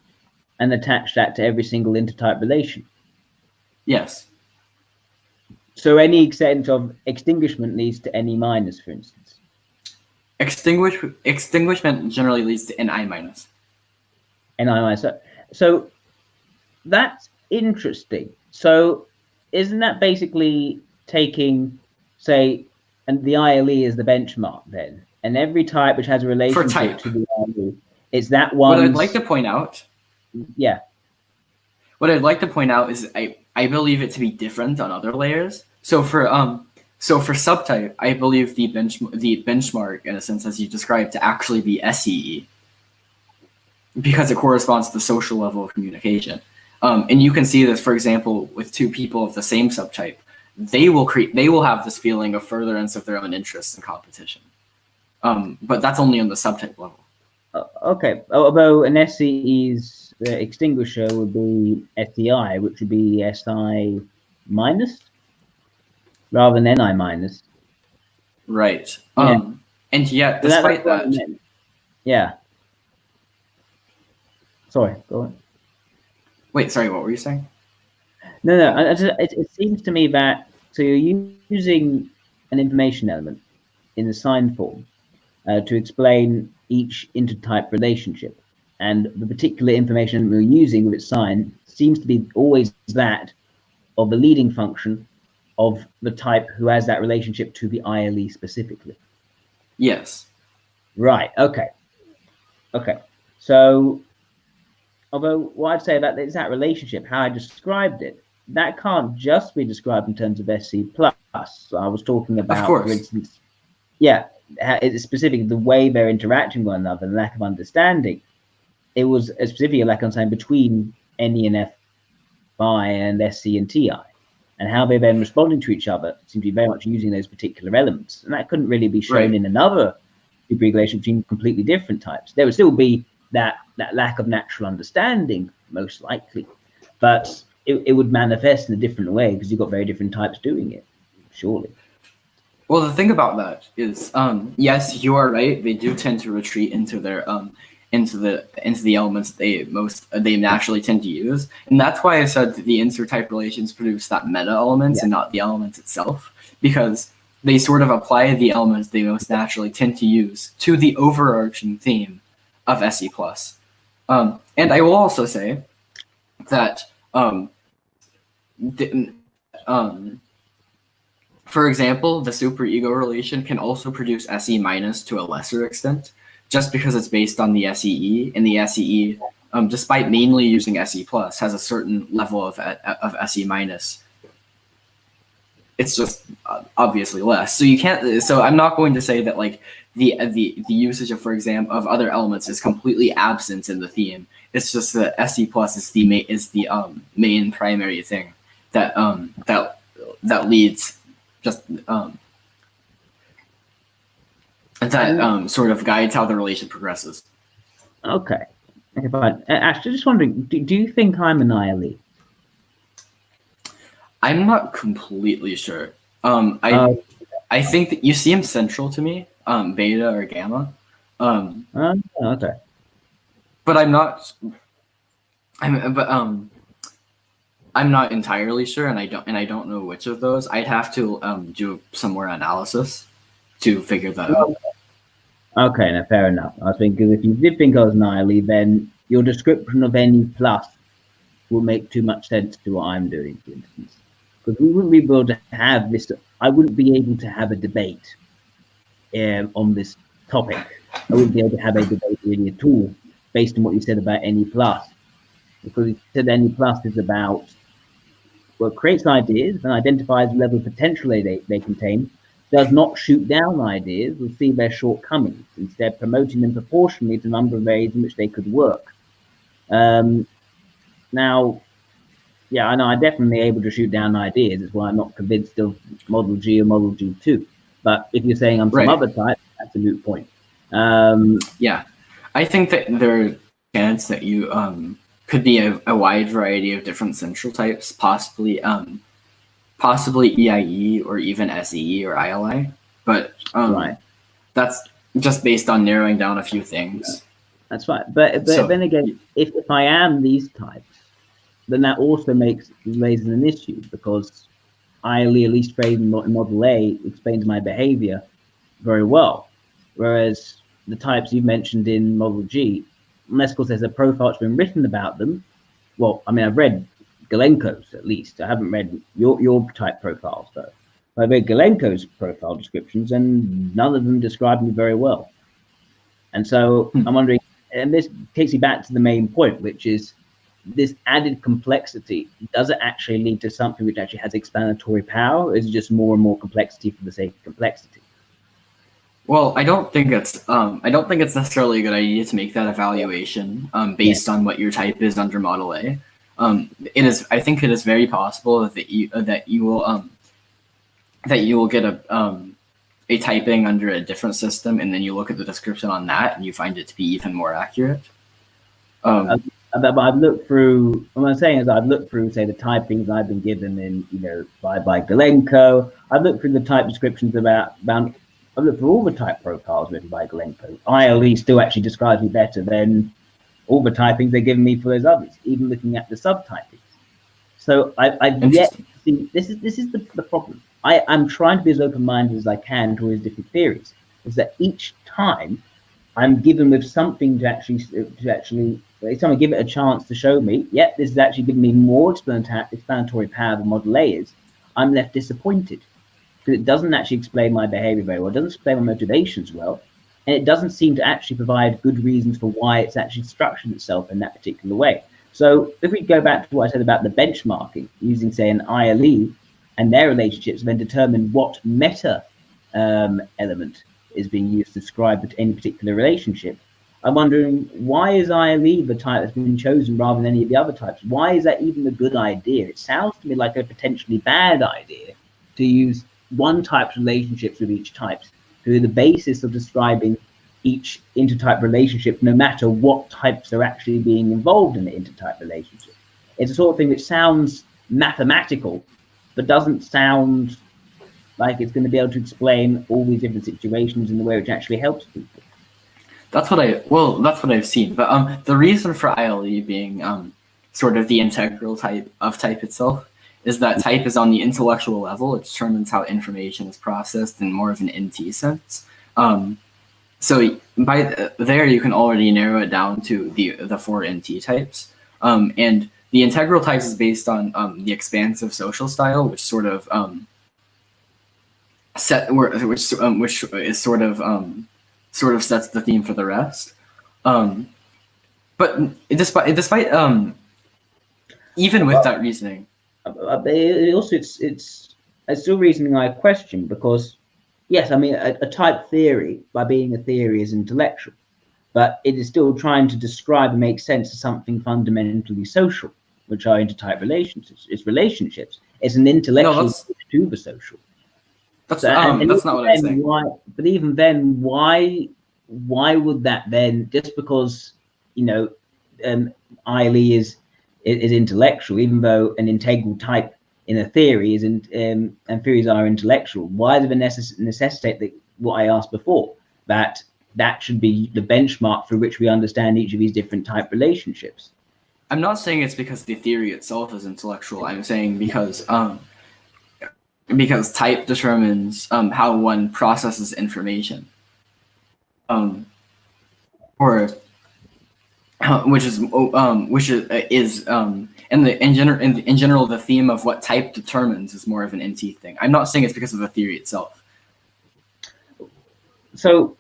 and attached that to every single intertype relation? Yes. So any extent of extinguishment leads to NE minus, for instance. Extinguishment generally leads to NI minus. NI minus. So that's interesting. So isn't that basically taking, say, and the ILE is the benchmark then, and every type which has a relationship to the ILE, it's that one. What I'd like to point out. Yeah. What I'd like to point out is I believe it to be different on other layers. So for subtype, I believe the benchmark in a sense, as you described, to actually be SEE, because it corresponds to the social level of communication. And you can see this, for example, with two people of the same subtype. They will have this feeling of furtherance of their own interests and competition. But that's only on the subtype level. Okay. Although an SEE's extinguisher would be SEI, which would be SI minus rather than NI minus. Right. And yet, despite that. Yeah. Sorry, go on. Wait, sorry, what were you saying? No. It seems to me that so you're using an information element in the signed form to explain each intertype relationship, and the particular information we're using with its sign seems to be always that of the leading function of the type who has that relationship to the ILE specifically. Yes. Right. Okay. So, although what I'd say about is that relationship, how I described it, that can't just be described in terms of SC plus. I was talking about, for instance, it's specific the way they're interacting with one another, the lack of understanding. it was specifically, like I'm saying, between NE and FI and SC and TI, and how they're then responding to each other seem to be very much using those particular elements. And that couldn't really be shown in another deregulation between completely different types. There would still be that lack of natural understanding, most likely, but it would manifest in a different way because you've got very different types doing it, surely. Well, the thing about that is, yes, you are right. They do tend to retreat into their into the elements they naturally tend to use, and that's why I said that the inter-type relations produce that meta elements and not the elements itself, because they sort of apply the elements they most naturally tend to use to the overarching theme of SE+. And I will also say that for example, the superego relation can also produce SE minus to a lesser extent, just because it's based on the SEE, and the SEE, despite mainly using SE plus, has a certain level of SE minus. It's just obviously less. So you can't. So I'm not going to say that like the usage of, for example, of other elements is completely absent in the theme. It's just that SE plus is the main primary thing that that leads just that sort of guides how the relation progresses. Okay, fine. Actually, just wondering, do you think I'm an ILE? I'm not completely sure. I think that you seem central to me, beta or gamma. Okay. But I'm not. I'm not entirely sure, and I don't know which of those. I'd have to do some more analysis to figure that out. Okay, now fair enough. I was thinking if you did think I was an ILE, then your description of NE plus will make too much sense to what I'm doing, for instance. Because we wouldn't be able to have this. I wouldn't be able to have a debate on this topic. I wouldn't be able to have a debate really at all based on what you said about NE plus. Because you said NE plus is about, well, it creates ideas and identifies the level of potential they contain, does not shoot down ideas or see their shortcomings, instead promoting them proportionally to the number of ways in which they could work. Now, yeah, I know I'm definitely able to shoot down ideas. That's why I'm not convinced of Model G or Model G2. But if you're saying I'm some other type, that's a moot point. Yeah, I think that there's a chance that you could be a wide variety of different central types, possibly EIE or even SEE or ILI. But that's just based on narrowing down a few things. That's right. But then again, if I am these types, then that also raises an issue, because ILE, at least phrased in Model A, explains my behavior very well. Whereas the types you mentioned in Model G, unless of course there's a profile that's been written about them. Well, I mean, I've read Galenko's at least. I haven't read your type profiles though. I've read Galenko's profile descriptions, and none of them describe me very well. And so I'm wondering, and this takes you back to the main point, which is this added complexity. Does it actually lead to something which actually has explanatory power, or is it just more and more complexity for the sake of complexity? Well, I don't think it's necessarily a good idea to make that evaluation based on what your type is under Model A. I think it is very possible that you will get a typing under a different system, and then you look at the description on that and you find it to be even more accurate. But I've looked through. What I'm saying is, I've looked through, say, the typings I've been given in, by Galenko. I've looked through the type descriptions I've looked through all the type profiles written by Galenko. ILE still actually describes me better than all the typings they're giving me for those others, even looking at the subtypings. So I've yet to see. This is the problem. I'm trying to be as open-minded as I can to all these different theories. Is that each time I'm given with something to actually someone give it a chance to show me, yep, this is actually giving me more explanatory power than Model A is, I'm left disappointed, because it doesn't actually explain my behavior very well, it doesn't explain my motivations well, and it doesn't seem to actually provide good reasons for why it's actually structured itself in that particular way. So if we go back to what I said about the benchmarking, using, say, an ILE and their relationships, then determine what meta element is being used to describe any particular relationship, I'm wondering, why is ILE the type that's been chosen rather than any of the other types? Why is that even a good idea? It sounds to me like a potentially bad idea to use one type's relationships with each type to the basis of describing each intertype relationship, no matter what types are actually being involved in the intertype relationship. It's a sort of thing which sounds mathematical, but doesn't sound like it's going to be able to explain all these different situations in the way which actually helps people. That's what I've seen. But the reason for ILE being sort of the integral type of type itself is that type is on the intellectual level. It determines how information is processed in more of an NT sense. So by there, you can already narrow it down to the 4 NT types. And the integral types is based on the expansive social style, which sort of which is sort of sets the theme for the rest. But despite even with that reasoning, it's still reasoning I question, because yes, I mean, a type theory, by being a theory, is intellectual, but it is still trying to describe and make sense of something fundamentally social, which are intertype relationships. It's relationships. It's an intellectual to the social. That's not what I'm saying. But even then, why would that then, just because, you know, ILE is intellectual, even though an integral type in a theory is and theories are intellectual, why does it necessitate that what I asked before, that should be the benchmark through which we understand each of these different type relationships? I'm not saying it's because the theory itself is intellectual. I'm saying because type determines how one processes information, which is in general the theme of what type determines is more of an NT thing. I'm not saying it's because of the theory itself. So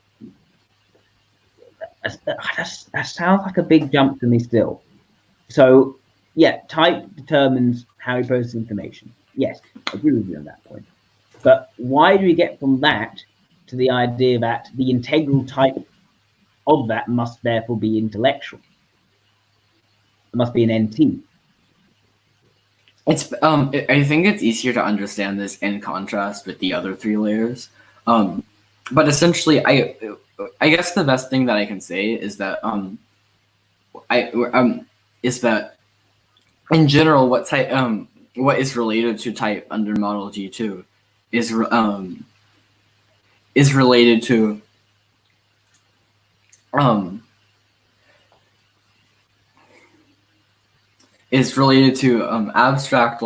that sounds like a big jump to me still. So yeah, type determines how we process information. Yes, I agree with you on that point. But why do we get from that to the idea that the integral type of that must therefore be intellectual? It must be an NT. It's I think it's easier to understand this in contrast with the other 3 layers. But essentially, I guess the best thing that I can say is that is that in general, what is related to type under model G2 is related to abstract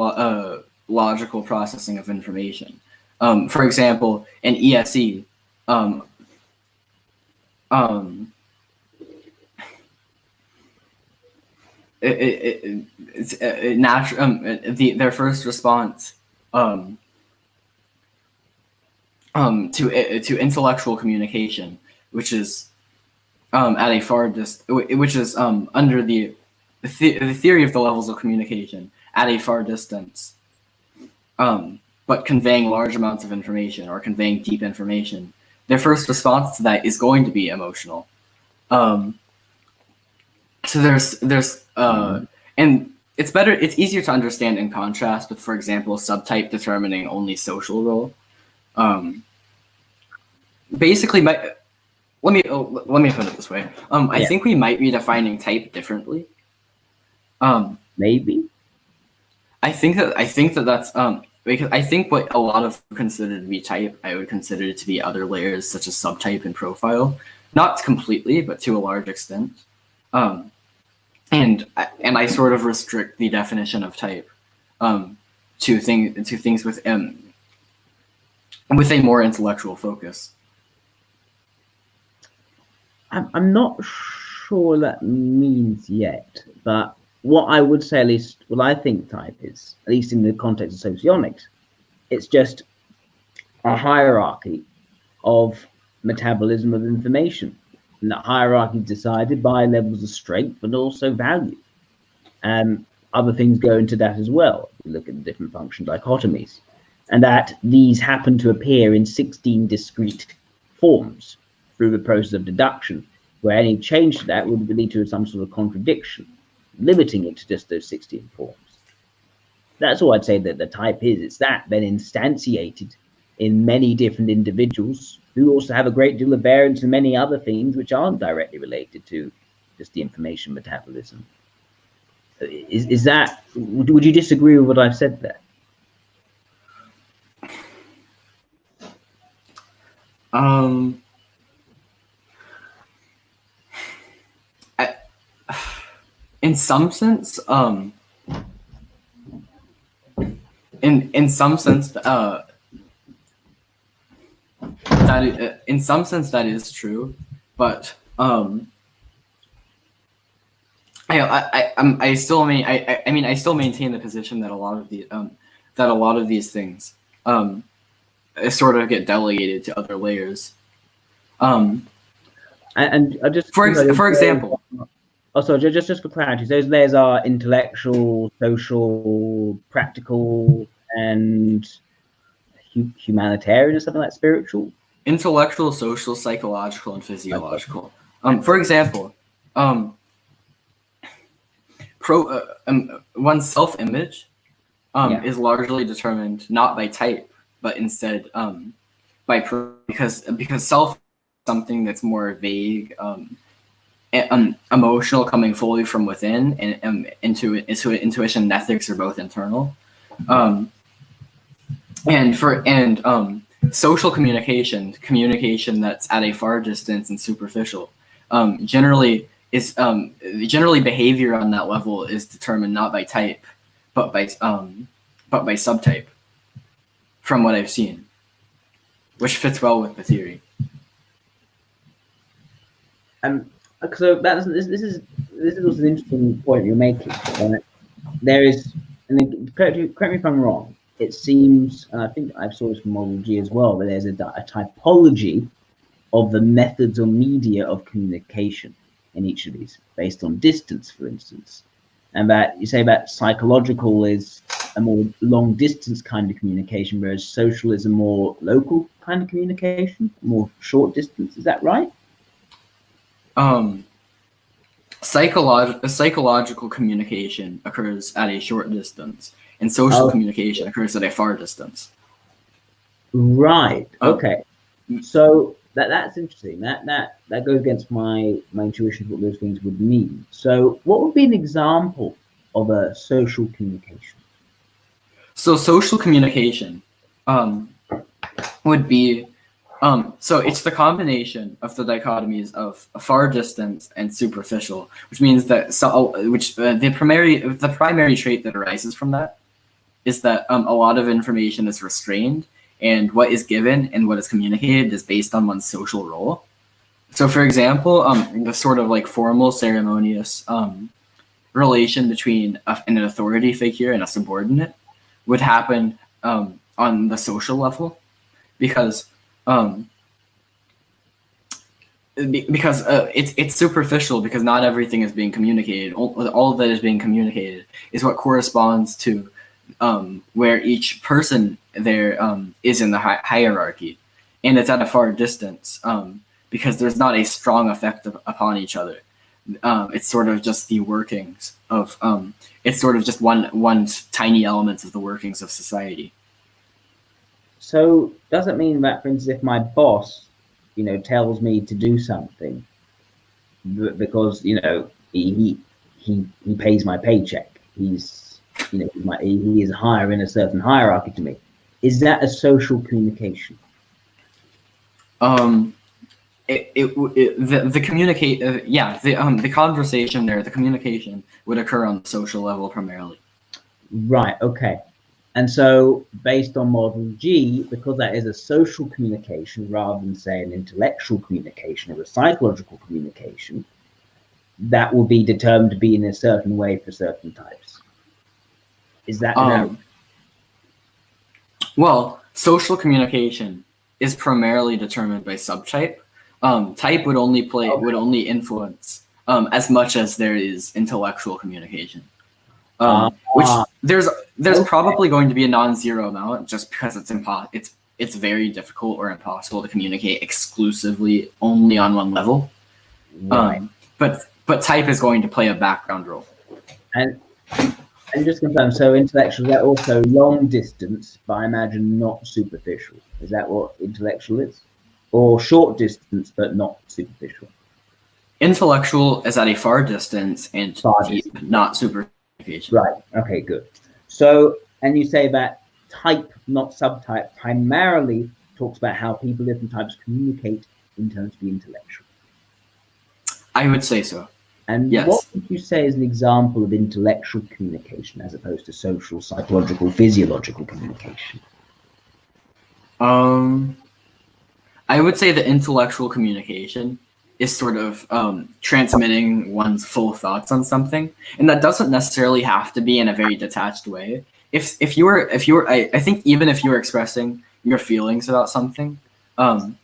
logical processing of information. For example, in ESE, it's natural. Their first response to intellectual communication, which is at a far which is under the theory of the levels of communication at a far distance, but conveying large amounts of information or conveying deep information. Their first response to that is going to be emotional. So there's and it's easier to understand in contrast with, for example, subtype determining only social role. Basically, let me put it this way. I think we might be defining type differently. Maybe. I think that's because I think what a lot of consider to be type, I would consider to be other layers such as subtype and profile, not completely, but to a large extent. And I sort of restrict the definition of type to things with a more intellectual focus. I'm not sure what that means yet, but what I would say, at least what I think type is, at least in the context of socionics, it's just a hierarchy of metabolism of information. And that hierarchy is decided by levels of strength and also value. Other things go into that as well. If you look at the different function dichotomies, and that these happen to appear in 16 discrete forms through the process of deduction, where any change to that would lead to some sort of contradiction, limiting it to just those 16 forms. That's all I'd say that the type is. It's that then instantiated in many different individuals who also have a great deal of variance in many other things which aren't directly related to just the information metabolism. Is that, would you disagree with what I've said there? In some sense, in some sense, that is true, but I still maintain the position that a lot of these things sort of get delegated to other layers. And I just for example. Also, just for clarity, those layers are intellectual, social, practical, and humanitarian, or something like spiritual. Intellectual, social, psychological, and physiological. For example, one's self-image is largely determined not by type, but instead because self is something that's more vague, emotional, coming fully from within, and intuition and ethics are both internal. And social communication that's at a far distance and superficial, generally behavior on that level is determined not by type, but by subtype, from what I've seen, which fits well with the theory. So this is also an interesting point you're making. There is, and correct me if I'm wrong, it seems, and I think I saw this from Model G as well, that there's a typology of the methods or media of communication in each of these, based on distance, for instance. And that you say that psychological is a more long distance kind of communication, whereas social is a more local kind of communication, more short distance. Is that right? Psychological communication occurs at a short distance, and social communication occurs at a far distance. Right. Okay. So that's interesting. That goes against my intuition of what those things would mean. So what would be an example of a social communication? So social communication would be so it's the combination of the dichotomies of far distance and superficial, which means that the primary trait that arises from that is that a lot of information is restrained, and what is given and what is communicated is based on one's social role. So, for example, the sort of like formal, ceremonious relation between an authority figure and a subordinate would happen on the social level, because it's superficial, because not everything is being communicated. All that is being communicated is what corresponds to where each person there is in the hierarchy, and it's at a far distance because there's not a strong effect upon each other. It's sort of just the workings of it's sort of just one tiny element of the workings of society. So does it mean that, for instance, if my boss, tells me to do something because he pays my paycheck, he is higher in a certain hierarchy to me, is that a social communication? The conversation there, the communication would occur on the social level primarily. Right. Okay. And so, based on Model G, because that is a social communication rather than, say, an intellectual communication or a psychological communication, that will be determined to be in a certain way for certain types. Is that well, social communication is primarily determined by subtype. Type would only influence as much as there is intellectual communication. Which there's probably going to be a non-zero amount, just because it's very difficult or impossible to communicate exclusively only on one level. Right. But type is going to play a background role. And just confirm, so intellectual, is that also long distance, but I imagine not superficial. Is that what intellectual is? Or short distance, but not superficial? Intellectual is at a far distance and Far deep, distance. not super communication. Right. Okay, good. So, and you say that type, not subtype, primarily talks about how people of different types communicate in terms of the intellectual. I would say so. And Yes. what would you say is an example of intellectual communication as opposed to social, psychological, physiological communication? I would say that intellectual communication is sort of transmitting one's full thoughts on something, and that doesn't necessarily have to be in a very detached way. If you were, I think even if you were expressing your feelings about something, in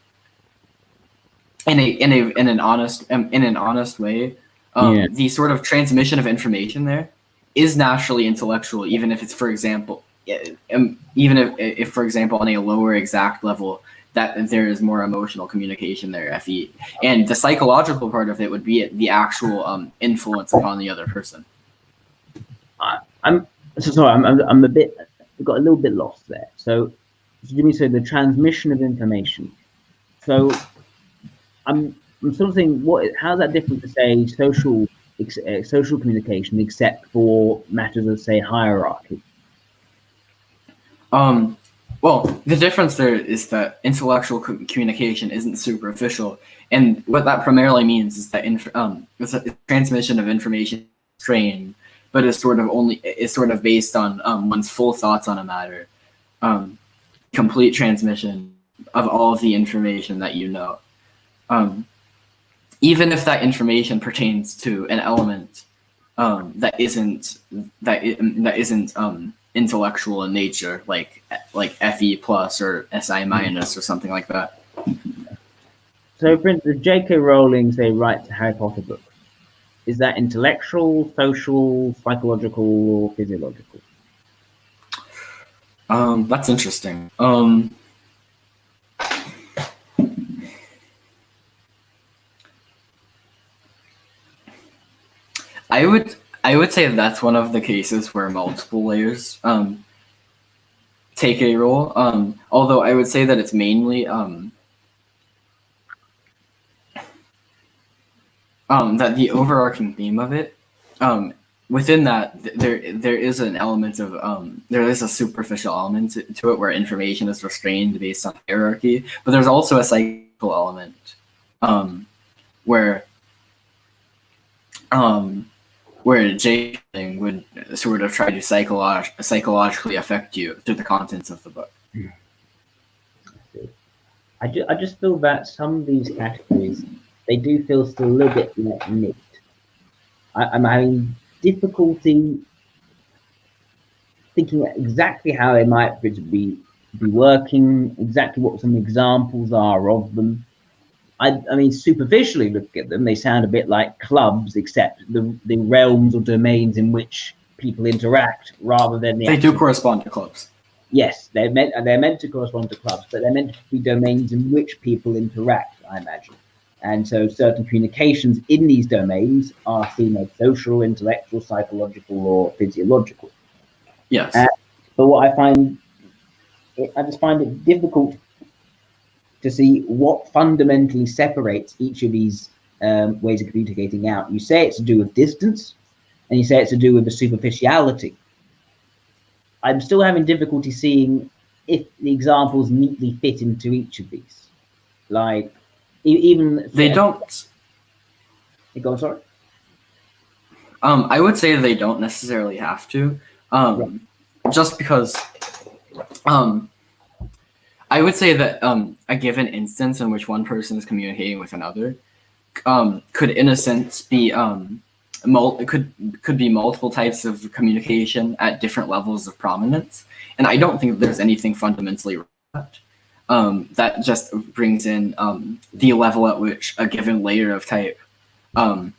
an honest way, the sort of transmission of information there is naturally intellectual, even if it's, for example, even if for example, on a lower exact level, that there is more emotional communication there, FE. And the psychological part of it would be the actual influence upon the other person. I'm so sorry. I'm a bit. Got a little bit lost there. So, give me the transmission of information. So, I'm sort of thinking, how's that different to say social communication, except for matters of say hierarchy? Well, the difference there is that intellectual communication isn't superficial, and what that primarily means is that it's a transmission of information strained, but is sort of based on one's full thoughts on a matter, complete transmission of all of the information that you know, even if that information pertains to an element that isn't intellectual in nature, like FE plus or SI minus or something like that. So, for instance, J.K. Rowling writes a Harry Potter book. Is that intellectual, social, psychological, or physiological? That's interesting. I would say that's one of the cases where multiple layers take a role. Although I would say that it's mainly that the overarching theme of it, within that there is an element of there is a superficial element to it where information is restrained based on hierarchy, but there's also a psychological element where J would sort of try to psychologically affect you through the contents of the book. I just feel that some of these categories, they do feel still a little bit neat. I'm having difficulty thinking exactly how they might be working, exactly what some examples are of them. I mean, superficially looking at them, they sound a bit like clubs, except the realms or domains in which people interact, rather than they do correspond to clubs. Yes, they're meant to correspond to clubs, but they're meant to be domains in which people interact, I imagine. And so certain communications in these domains are seen as social, intellectual, psychological, or physiological. Yes. But what I just find it difficult to see what fundamentally separates each of these ways of communicating out. You say it's to do with distance, and you say it's to do with the superficiality. I'm still having difficulty seeing if the examples neatly fit into each of these. Like, even they don't. Go on, sorry. I would say they don't necessarily have to, just because. I would say that a given instance in which one person is communicating with another could, in a sense, be could be multiple types of communication at different levels of prominence, and I don't think there's anything fundamentally wrong with that. That just brings in the level at which a given layer of type, at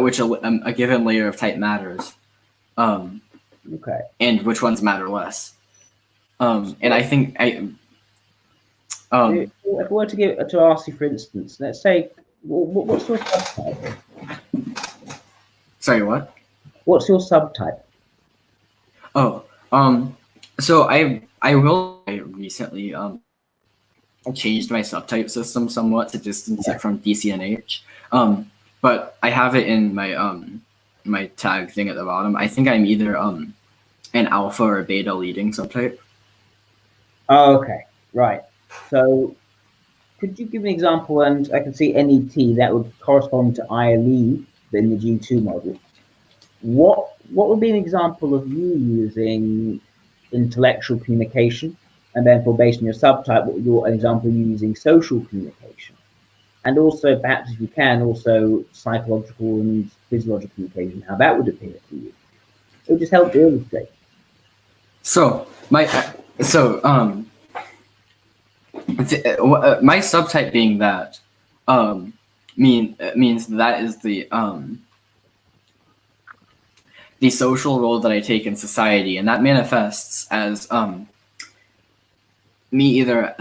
which a given layer of type matters, okay, and which ones matter less. And I think Um, If I were to ask you, for instance, let's say, what's your subtype? Sorry, what? What's your subtype? Oh, so I recently changed my subtype system somewhat to distance it from DCNH. But I have it in my tag thing at the bottom. I think I'm either an alpha or a beta leading subtype. Oh, okay, right. So could you give me an example? And I can see NET that would correspond to ILE in the G2 model. What would be an example of you using intellectual communication, and therefore based on your subtype, what would your an example of you using social communication, and also perhaps if you can also psychological and physiological communication, how that would appear to you? It would just help to illustrate. So my so my subtype being that means that is the social role that I take in society, and that manifests as me either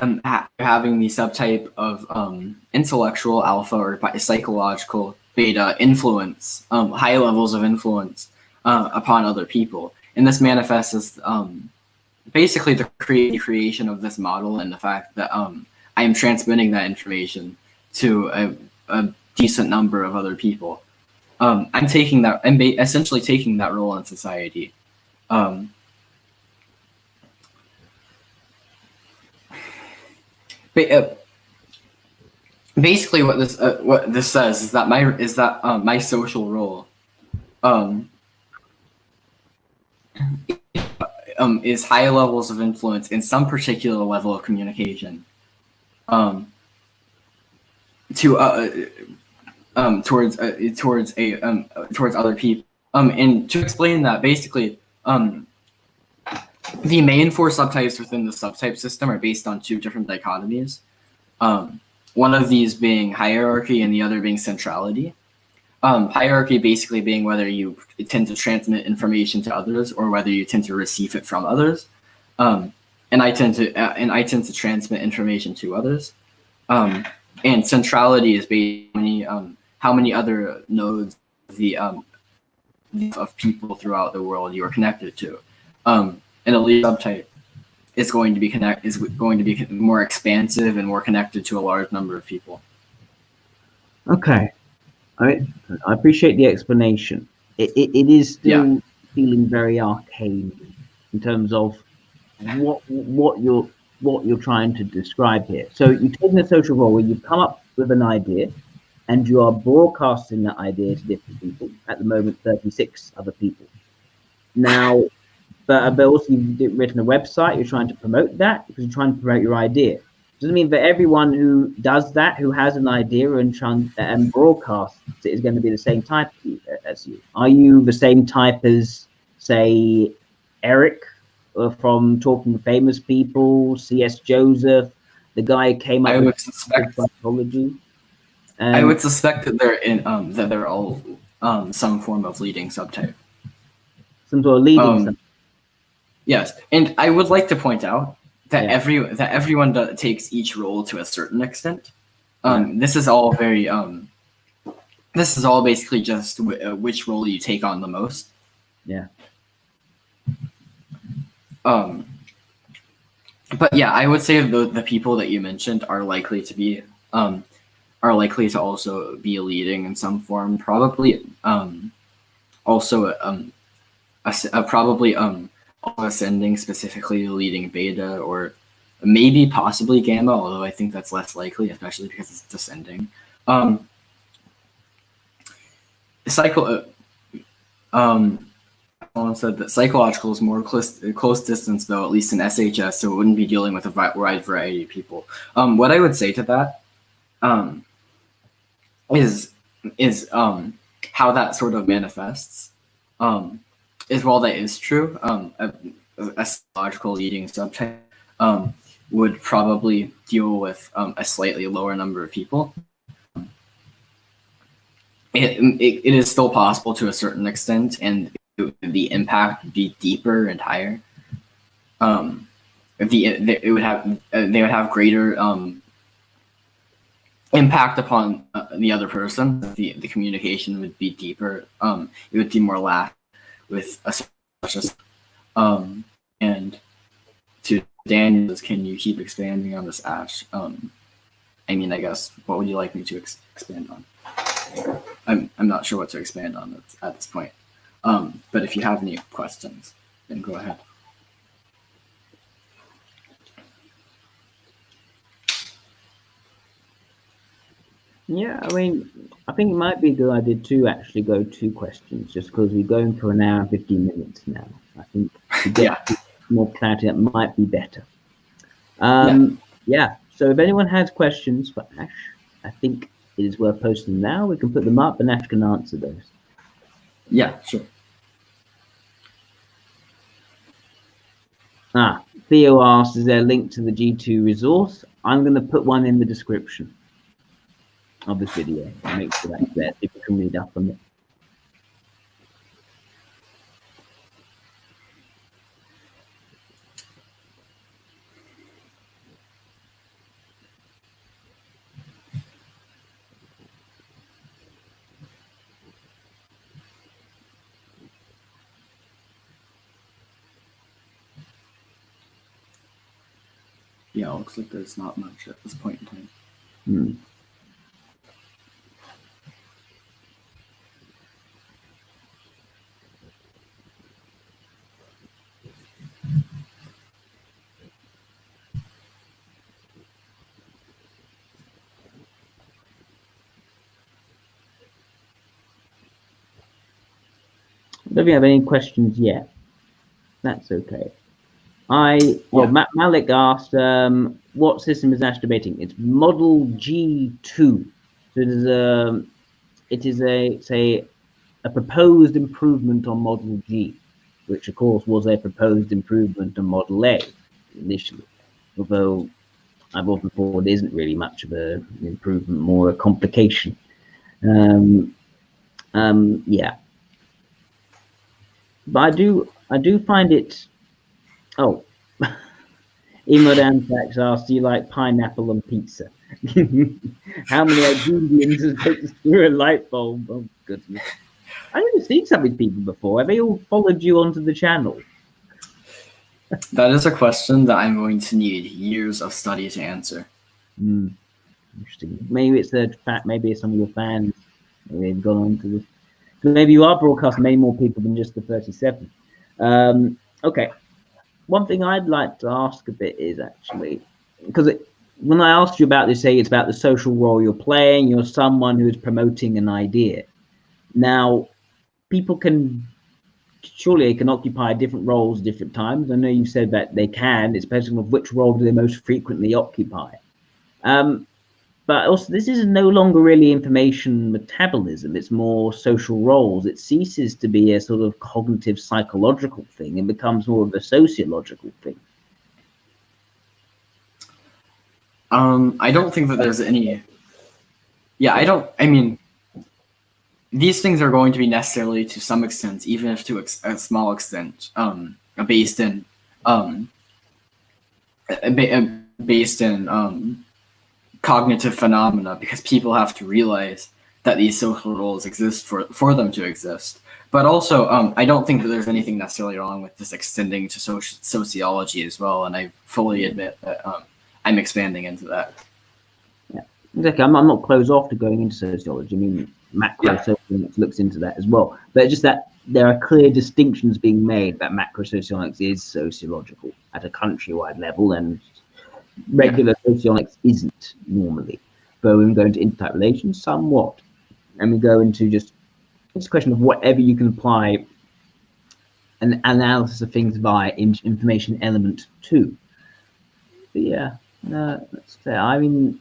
having the subtype of intellectual alpha or psychological beta influence, high levels of influence upon other people, and this manifests as basically the creation of this model and the fact that I am transmitting that information to a decent number of other people. I'm taking that. I'm essentially taking that role in society. Um, Basically, what this says is that my social role is high levels of influence in some particular level of communication to towards other people. And to explain that, basically, the main four subtypes within the subtype system are based on two different dichotomies. One of these being hierarchy and the other being centrality. Hierarchy basically being whether you tend to transmit information to others or whether you tend to receive it from others. And I tend to transmit information to others. And centrality is basically how many other nodes of people throughout the world you are connected to. An elite subtype is going to be more expansive and more connected to a large number of people. Okay, I appreciate the explanation. It is still feeling very arcane in terms of what you're trying to describe here. So you've taken a social role where you've come up with an idea and you are broadcasting that idea to different people. At the moment, 36 other people. Now, but also you've written a website, you're trying to promote that because you're trying to promote your idea. Doesn't mean that everyone who does that, who has an idea and broadcasts it, is going to be the same type as you. Are you the same type as, say, Eric from Talking to Famous People, C.S. Joseph, the guy who came up with psychology? I would suspect that they're all some form of leading subtype. Some sort of leading. Yes, and I would like to point out that everyone takes each role to a certain extent. This is all very this is all basically just which role you take on the most. Yeah. But yeah, I would say the people that you mentioned are likely to also be leading in some form. Probably also probably ascending, specifically leading beta, or maybe possibly gamma, although I think that's less likely, especially because it's descending. Someone said that psychological is more close distance, though, at least in SHS, so it wouldn't be dealing with a wide variety of people. What I would say to that is how that sort of manifests. Is while that is true, a psychological leading subtype would probably deal with a slightly lower number of people. It is still possible to a certain extent, and the impact would be deeper and higher. it would have they would have greater impact upon the other person. The communication would be deeper. It would be more lack with a and to Daniel's, can you keep expanding on this, Ash? I mean, I guess, what would you like me to expand on? I'm not sure what to expand on at this point. But if you have any questions, then go ahead. Yeah, I mean, I think it might be a good idea to actually go 2 questions, just because we're going for an hour and 15 minutes now. I think to get more clarity, that might be better. Yeah. So if anyone has questions for Ash, I think it is worth posting now. We can put them up and Ash can answer those. Yeah, sure. Theo asks, is there a link to the G2 resource? I'm going to put one in the description of this video and make sure that's there so people can read up on it. Yeah, it looks like there's not much at this point in time. I don't think I have any questions yet. That's okay. Malik asked, what system is Ash debating? It's Model G2. So it is a proposed improvement on Model G, which of course was a proposed improvement on Model A initially. Although I've often thought it isn't really much of an improvement, more a complication. Yeah. But I do find it. Oh, Emod Antax asked, do you like pineapple on pizza? How many ingredients does it take through a light bulb? Oh, goodness. I've never seen some of these people before. Have they all followed you onto the channel? That is a question that I'm going to need years of study to answer. Interesting. Maybe it's the fact, maybe it's some of your fans. Maybe they've gone on to this. Maybe you are broadcasting many more people than just the 37. Okay. One thing I'd like to ask a bit is actually, because when I asked you about this, say it's about the social role you're playing, you're someone who's promoting an idea. Now, people can occupy different roles at different times. I know you said that they can, it's depending on which role do they most frequently occupy. But also, this is no longer really information metabolism. It's more social roles. It ceases to be a sort of cognitive psychological thing and becomes more of a sociological thing. I don't think that there's any. Yeah, I mean, these things are going to be necessarily, to some extent, even if to a small extent, based in cognitive phenomena, because people have to realize that these social roles exist for them to exist. But also, I don't think that there's anything necessarily wrong with this extending to sociology as well, and I fully admit that I'm expanding into that. Yeah, exactly. I'm not closed off to going into sociology. I mean, macro sociology looks into that as well. But just that there are clear distinctions being made that macro sociology is sociological at a countrywide level, and regular sociologics isn't normally. But when we go into intertype relations, somewhat, and we go into just it's a question of whatever you can apply an analysis of things via information element to. But yeah, that's fair. I mean,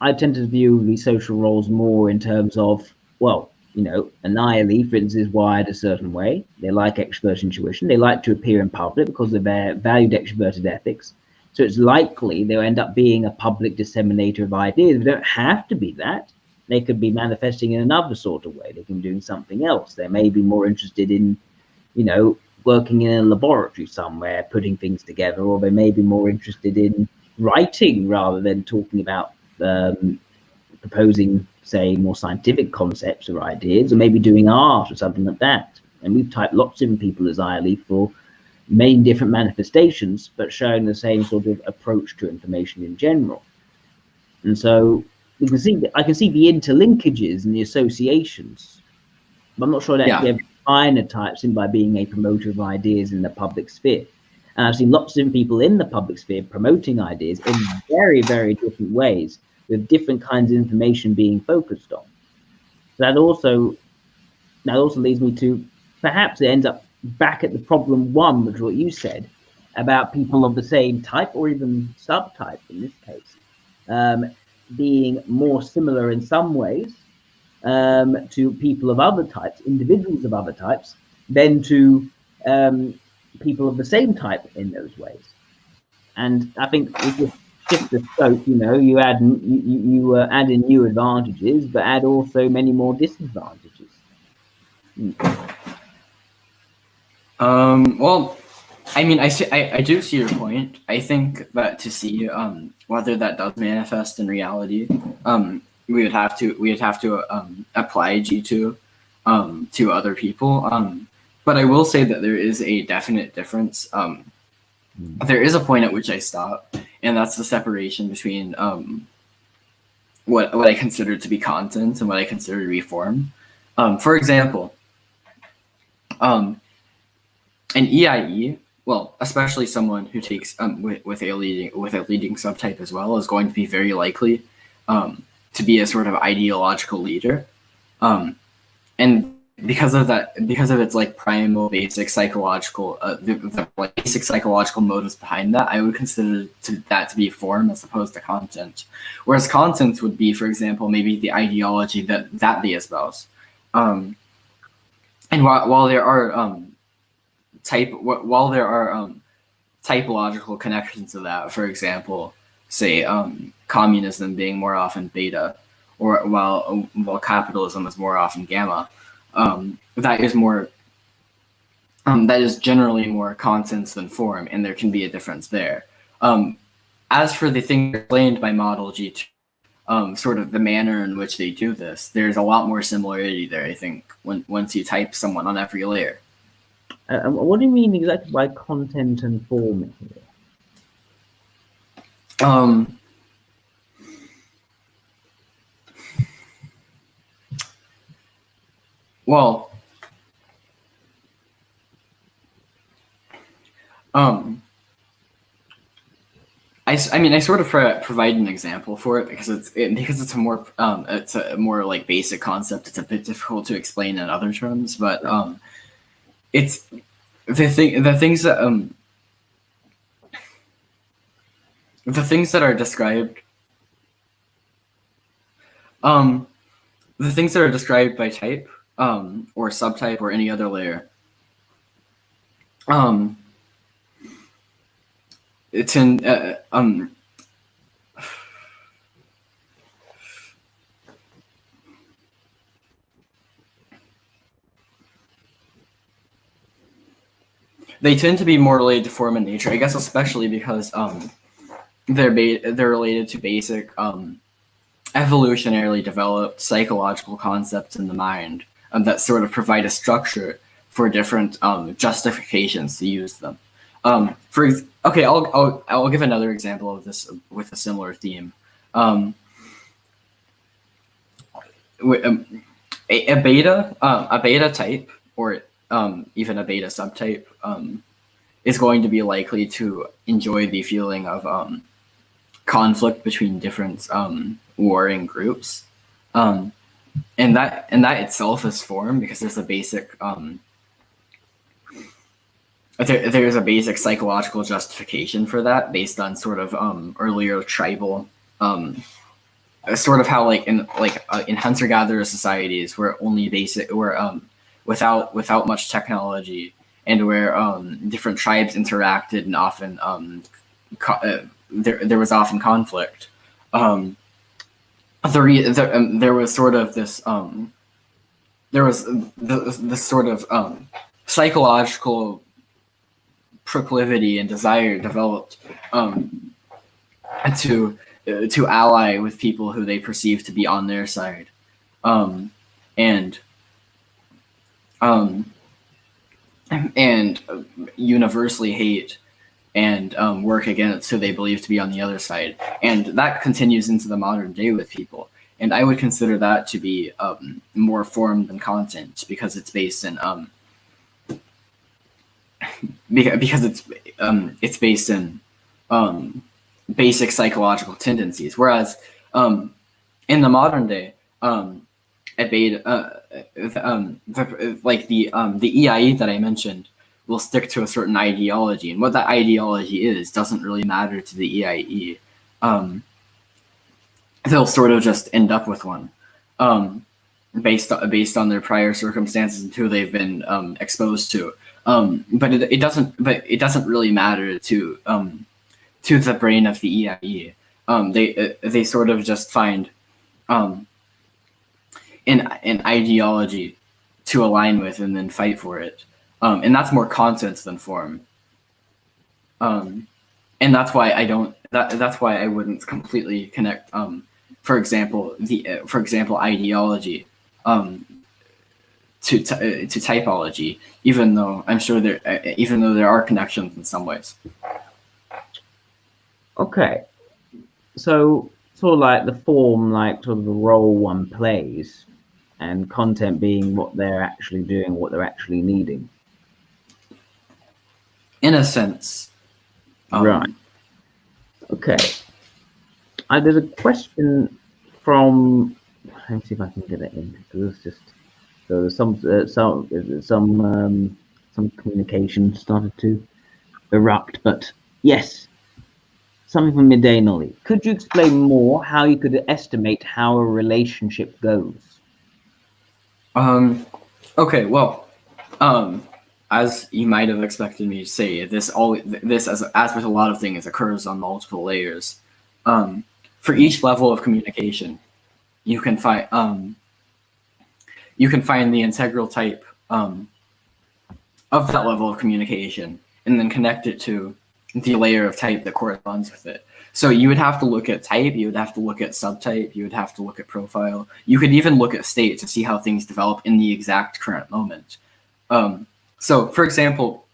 I tend to view these social roles more in terms of, well, you know, Annihilae, for instance, is wired a certain way. They like extrovert intuition. They like to appear in public because of their valued extroverted ethics. So it's likely they'll end up being a public disseminator of ideas. They don't have to be that. They could be manifesting in another sort of way. They can be doing something else. They may be more interested in, you know, working in a laboratory somewhere, putting things together, or they may be more interested in writing rather than talking about proposing, say, more scientific concepts or ideas, or maybe doing art or something like that. And we've typed lots of people as ILE for many different manifestations, but showing the same sort of approach to information in general. And so we can see, I can see the interlinkages and the associations. But I'm not sure that they're finer types in by being a promoter of ideas in the public sphere. And I've seen lots of people in the public sphere promoting ideas in very, very different ways, with different kinds of information being focused on. That also leads me to, perhaps it ends up back at the problem one, which is what you said about people of the same type or even subtype in this case, being more similar in some ways to people of other types, individuals of other types, than to people of the same type in those ways. And I think we just shift the scope. You add in new advantages, but add also many more disadvantages. Well, I mean, I do see your point. I think that to see whether that does manifest in reality, we would have to apply G2 to other people. But I will say that there is a definite difference. There is a point at which I stop, and that's the separation between what I consider to be content and what I consider to be form. For example, an EIE, well, especially someone who takes with a leading subtype as well, is going to be very likely to be a sort of ideological leader, and because of its like primal basic psychological the basic psychological motives behind that, I would consider that to be form as opposed to content. Whereas content would be, for example, maybe the ideology that they espouse. And while there are typological connections to that, for example, say communism being more often beta, or while capitalism is more often gamma, that is generally more content than form, and there can be a difference there. As for the thing explained by Model G2, sort of the manner in which they do this, there's a lot more similarity there, I think, once you type someone on every layer. What do you mean exactly by content and form here? Well, I sort of provide an example for it because it's a more like basic concept. It's a bit difficult to explain in other terms, but it's the things that are described. The things that are described by type, or subtype, or any other layer, it's in they tend to be more related to form and nature, I guess, especially because they're related to basic evolutionarily developed psychological concepts in the mind that sort of provide a structure for different justifications to use them. I'll give another example of this with a similar theme. A beta type, or even a beta subtype, is going to be likely to enjoy the feeling of conflict between different warring groups, and that itself is form, because there's a basic there's a basic psychological justification for that based on sort of earlier tribal, sort of how like in hunter-gatherer societies where without much technology, and where different tribes interacted, and often there was often conflict. There was sort of this this sort of psychological proclivity and desire developed to ally with people who they perceive to be on their side, and universally hate and work against who they believe to be on the other side. And that continues into the modern day with people. And I would consider that to be more form than content, because it's based in because it's based in basic psychological tendencies. Whereas in the modern day, like the EIE that I mentioned will stick to a certain ideology, and what that ideology is doesn't really matter to the EIE. They'll sort of just end up with one, based on their prior circumstances and who they've been exposed to. But it doesn't really matter to the brain of the EIE. They sort of just find an ideology to align with and then fight for it. And that's more content than form. And that's why that's why I wouldn't completely connect, for example, ideology to typology, even though I'm sure there are connections in some ways. Okay, so sort of like the form, like sort of the role one plays, and content being what they're actually doing, what they're actually needing. In a sense. Right. Okay. I did a question from. Let me see if I can get it in. So there's some communication started to erupt, but yes, something from Midday Nolly. Could you explain more how you could estimate how a relationship goes? Okay. Well, as you might have expected me to say, this as with a lot of things occurs on multiple layers. For each level of communication, you can find the integral type of that level of communication, and then connect it to the layer of type that corresponds with it. So you would have to look at type, you would have to look at subtype, you would have to look at profile. You could even look at state to see how things develop in the exact current moment. So, for example,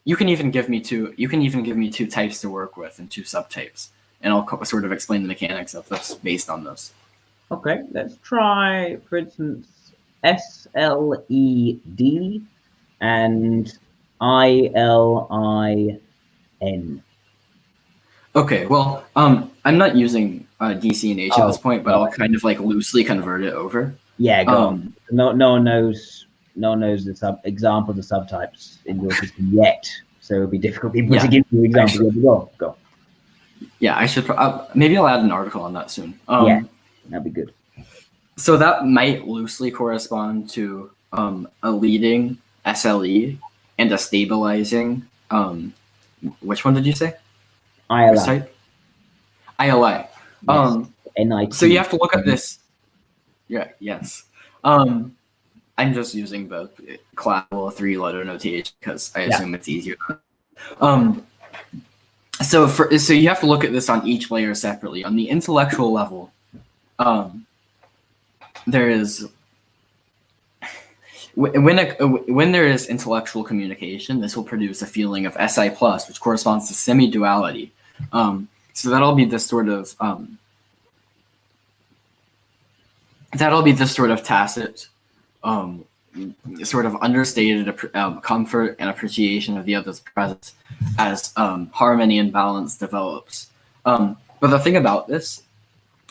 you can even give me two types to work with and two subtypes, and I'll sort of explain the mechanics of this based on those. Okay, let's try, for instance, SLED and ILIN. Okay, well, I'm not using DC and H at this point, but I'll kind of like loosely convert it over. Yeah, go on. No one knows the examples of subtypes in your system yet, so it'll be difficult to give you examples. Go. Yeah, I should. Maybe I'll add an article on that soon. Yeah, that'd be good. So that might loosely correspond to a leading SLE and a stabilizing. Which one did you say? ILI. ILI. Yes. NIT. So you have to look at this. Yeah. Yes. I'm just using the classical 3-letter notation because I assume it's easier. So you have to look at this on each layer separately. On the intellectual level, there is when there is intellectual communication, this will produce a feeling of SI plus, which corresponds to semi-duality. So that'll be this sort of tacit, sort of understated comfort and appreciation of the other's presence as harmony and balance develops. But the thing about this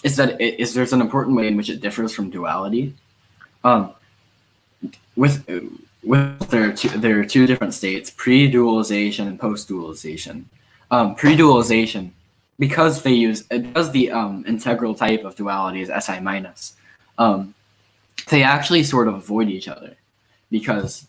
is that there's an important way in which it differs from duality. There are two different states: pre-dualization and post-dualization. Pre-dualization, because the integral type of duality is SI minus, they actually sort of avoid each other because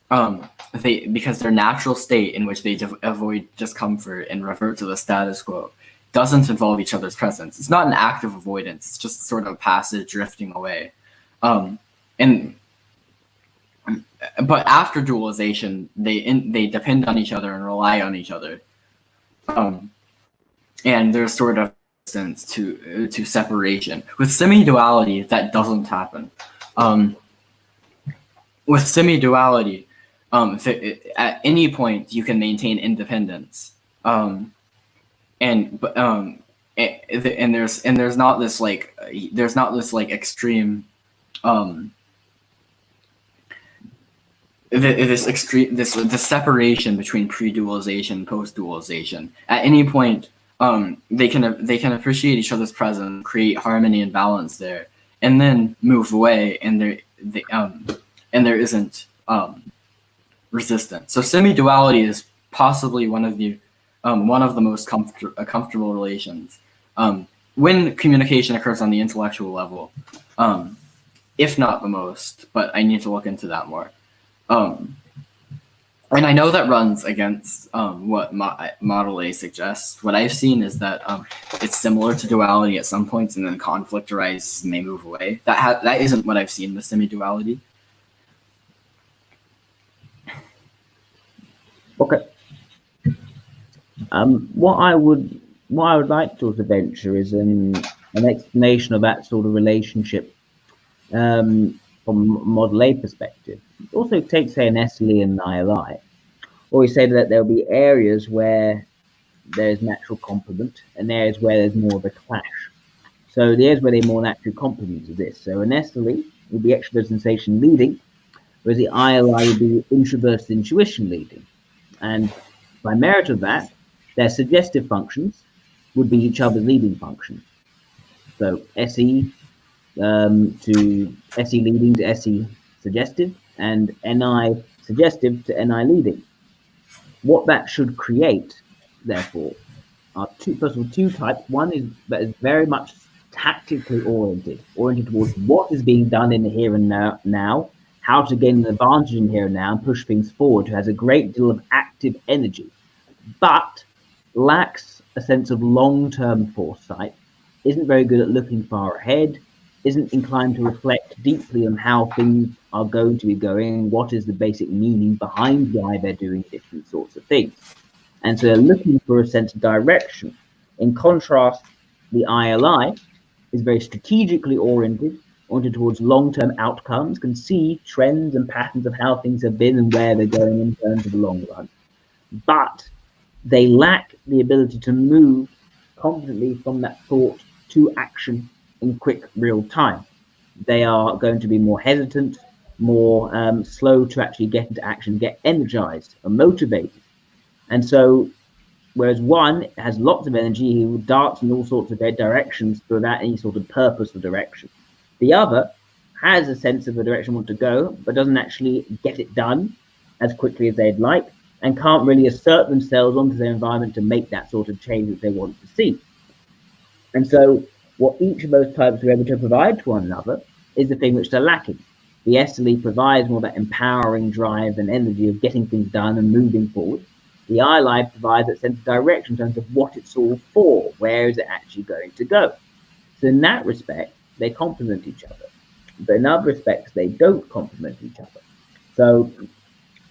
their natural state in which they avoid discomfort and revert to the status quo doesn't involve each other's presence. It's not an active avoidance. It's just sort of passive drifting away. And but after dualization, they depend on each other and rely on each other, and there's sort of sense to separation. With semi-duality, that doesn't happen. With semi-duality, at any point you can maintain independence, and there's not this extreme this separation between pre-dualization and post-dualization. At any point, they can appreciate each other's presence, create harmony and balance there, and then move away, and there isn't resistance. So semi-duality is possibly one of the most comfortable relations when communication occurs on the intellectual level, if not the most. But I need to look into that more. And I know that runs against what Model A suggests. What I've seen is that it's similar to duality at some points, and then conflict arises and they move away. That isn't what I've seen with semi-duality. Okay. What I would like to venture is an explanation of that sort of relationship from Model A perspective. Also take, say, an SLE and an ILI. Always say that there'll be areas where there's natural complement and areas where there's more of a clash. So the areas where they're more naturally complement is this. So an SLE would be extroverted sensation leading, whereas the ILI would be introverted intuition leading. And by merit of that, their suggestive functions would be each other's leading functions. So SE to SE leading to SE suggestive, and NI suggestive to NI leading. What that should create, therefore, are first of all, two types. One is that is very much tactically oriented towards what is being done in the here and now, how to gain an advantage in here and now and push things forward, who has a great deal of active energy, but lacks a sense of long-term foresight, isn't very good at looking far ahead, isn't inclined to reflect deeply on how things are going to be going, what is the basic meaning behind why they're doing different sorts of things. And so they're looking for a sense of direction. In contrast, the ILI is very strategically oriented towards long-term outcomes, can see trends and patterns of how things have been and where they're going in terms of the long run. But they lack the ability to move confidently from that thought to action in quick real time. They are going to be more hesitant, more slow to actually get into action, get energized and motivated. And so, whereas one has lots of energy, he will dart in all sorts of directions without any sort of purpose or direction. The other has a sense of the direction they want to go, but doesn't actually get it done as quickly as they'd like, and can't really assert themselves onto their environment to make that sort of change that they want to see. And so what each of those types are able to provide to one another is the thing which they're lacking. The SLE provides more that empowering drive and energy of getting things done and moving forward. The ILI provides that sense of direction in terms of what it's all for, where is it actually going to go. So in that respect, they complement each other. But in other respects, they don't complement each other. So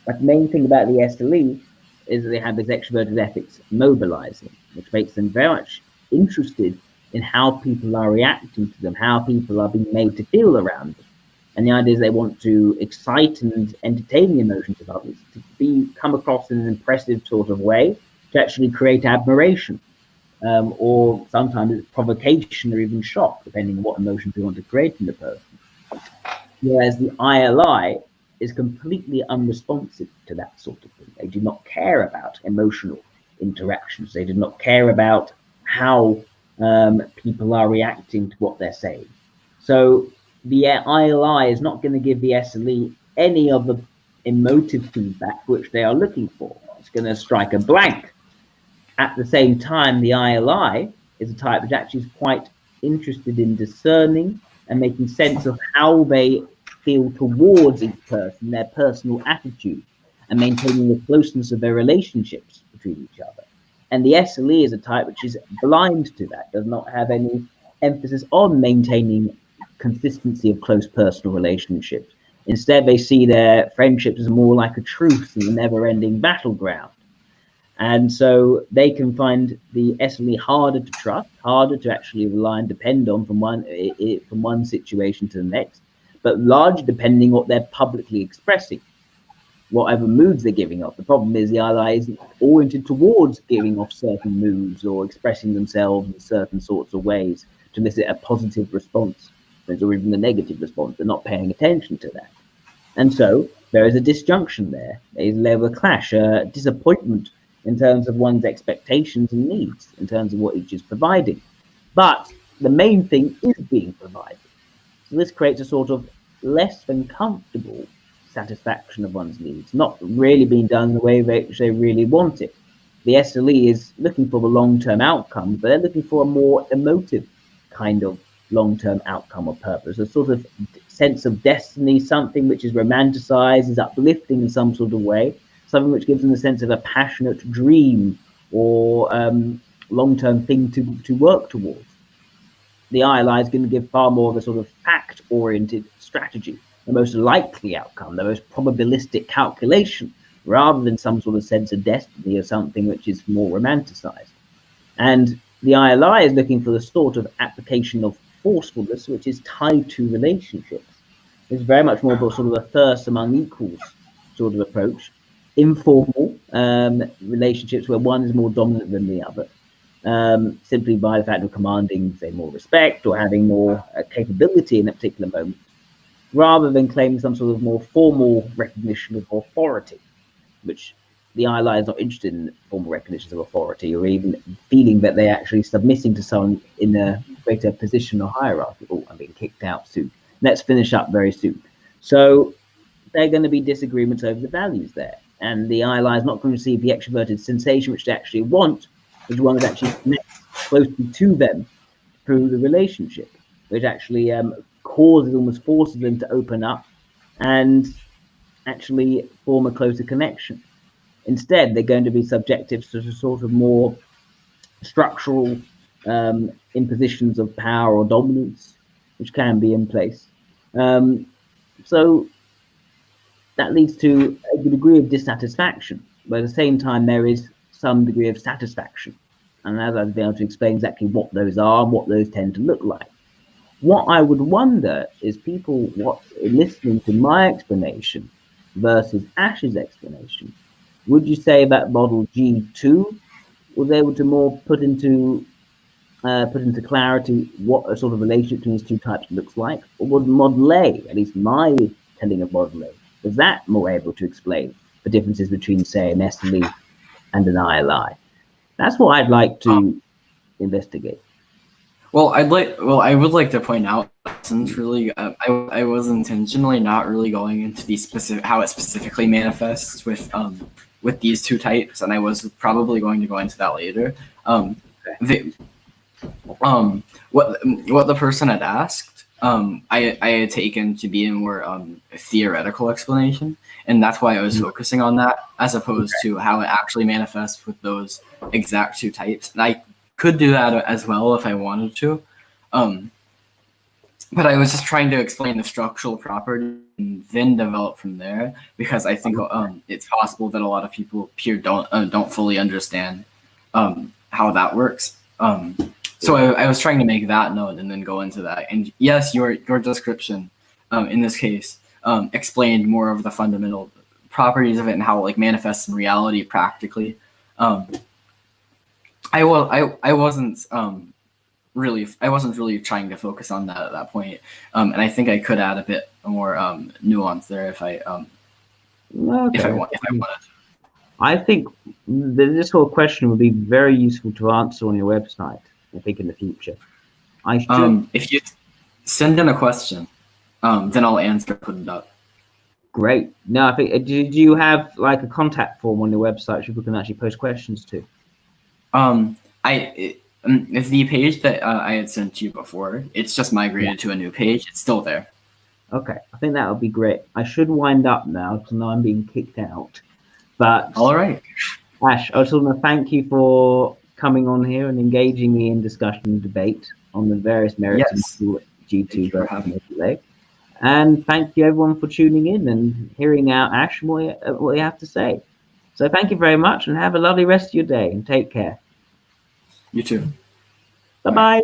the main thing about the SLE is that they have this extroverted ethics mobilizing, which makes them very much interested in how people are reacting to them, how people are being made to feel around them. And the idea is they want to excite and entertain the emotions of others, to come across in an impressive sort of way, to actually create admiration, or sometimes it's provocation or even shock, depending on what emotions we want to create in the person. Whereas the ILI is completely unresponsive to that sort of thing. They do not care about emotional interactions. They do not care about how people are reacting to what they're saying. So the ILI is not going to give the SLE any of the emotive feedback which they are looking for. It's going to strike a blank. At the same time, the ILI is a type which actually is quite interested in discerning and making sense of how they feel towards each person, their personal attitude, and maintaining the closeness of their relationships between each other. And the SLE is a type which is blind to that, does not have any emphasis on maintaining consistency of close personal relationships, Instead, they see their friendships as more like a truce and a never-ending battleground. And so they can find the SLE harder to trust, harder to actually rely and depend on from one situation to the next, but largely depending on what they're publicly expressing, whatever moods they're giving off. The problem is the ally isn't oriented towards giving off certain moods or expressing themselves in certain sorts of ways to elicit a positive response, or even a negative response. They're not paying attention to that. And so there is a disjunction there. There is a level of clash, a disappointment in terms of one's expectations and needs, in terms of what each is providing. But the main thing is being provided. So this creates a sort of less than comfortable satisfaction of one's needs, not really being done in the way which they really want it. The SLE is looking for the long-term outcome, but they're looking for a more emotive kind of long-term outcome or purpose, a sort of sense of destiny, something which is romanticized, is uplifting in some sort of way, something which gives them a sense of a passionate dream or long-term thing to work towards. The ILI is going to give far more of a sort of fact-oriented strategy, the most likely outcome, the most probabilistic calculation, rather than some sort of sense of destiny or something which is more romanticized. And the ILI is looking for the sort of application of forcefulness which is tied to relationships. It's very much more of a sort of a thirst among equals sort of approach, informal relationships where one is more dominant than the other, simply by the fact of commanding, say, more respect or having more capability in a particular moment, rather than claiming some sort of more formal recognition of authority, which the ILI is not interested in formal recognitions of authority or even feeling that they're actually submitting to someone in a greater position or hierarchy. Oh, I'm being kicked out soon. Let's finish up very soon. So there are going to be disagreements over the values there. And the ILI is not going to receive the extroverted sensation which they actually want, which one that actually connects closely to them through the relationship, which actually causes, almost forces them to open up and actually form a closer connection. Instead, they're going to be subjective to sort of more structural impositions of power or dominance, which can be in place. So that leads to a degree of dissatisfaction, but at the same time, there is some degree of satisfaction. And as I've been able to explain exactly what those are and what those tend to look like. What I would wonder is people listening to my explanation versus Ash's explanation. Would you say that model G2 was able to more put into clarity what a sort of relationship between these two types looks like? Or was model A, at least my telling of model A, was that more able to explain the differences between, say, an SLE and an ILI? That's what I'd like to investigate. Well, I would like to point out, since really, I was intentionally not really going into the specific how it specifically manifests with these two types, and I was probably going to go into that later. What the person had asked, I had taken to be a more theoretical explanation, and that's why I was focusing on that, as opposed to how it actually manifests with those exact two types. And I could do that as well if I wanted to, but I was just trying to explain the structural property and then develop from there, because I think it's possible that a lot of people here don't fully understand how that works. So I was trying to make that note and then go into that. And yes, your description in this case explained more of the fundamental properties of it and how it manifests in reality practically. I wasn't really trying to focus on that at that point, and I think I could add a bit more nuance there if I wanted to. I think this whole question would be very useful to answer on your website, I think, in the future. If you send in a question, then I'll answer, put it up. Great. No, I think, do you have like a contact form on your website people can actually post questions to? If the page that I had sent you before, it's just migrated to a new page. It's still there. Okay, I think that would be great. I should wind up now because now I'm being kicked out. But all right, Ash, I just want to thank you for coming on here and engaging me in discussion and debate on the various merits of G2 versus SLE. And thank you everyone for tuning in and hearing out Ash and what you have to say. So thank you very much and have a lovely rest of your day and take care. You too. Bye-bye.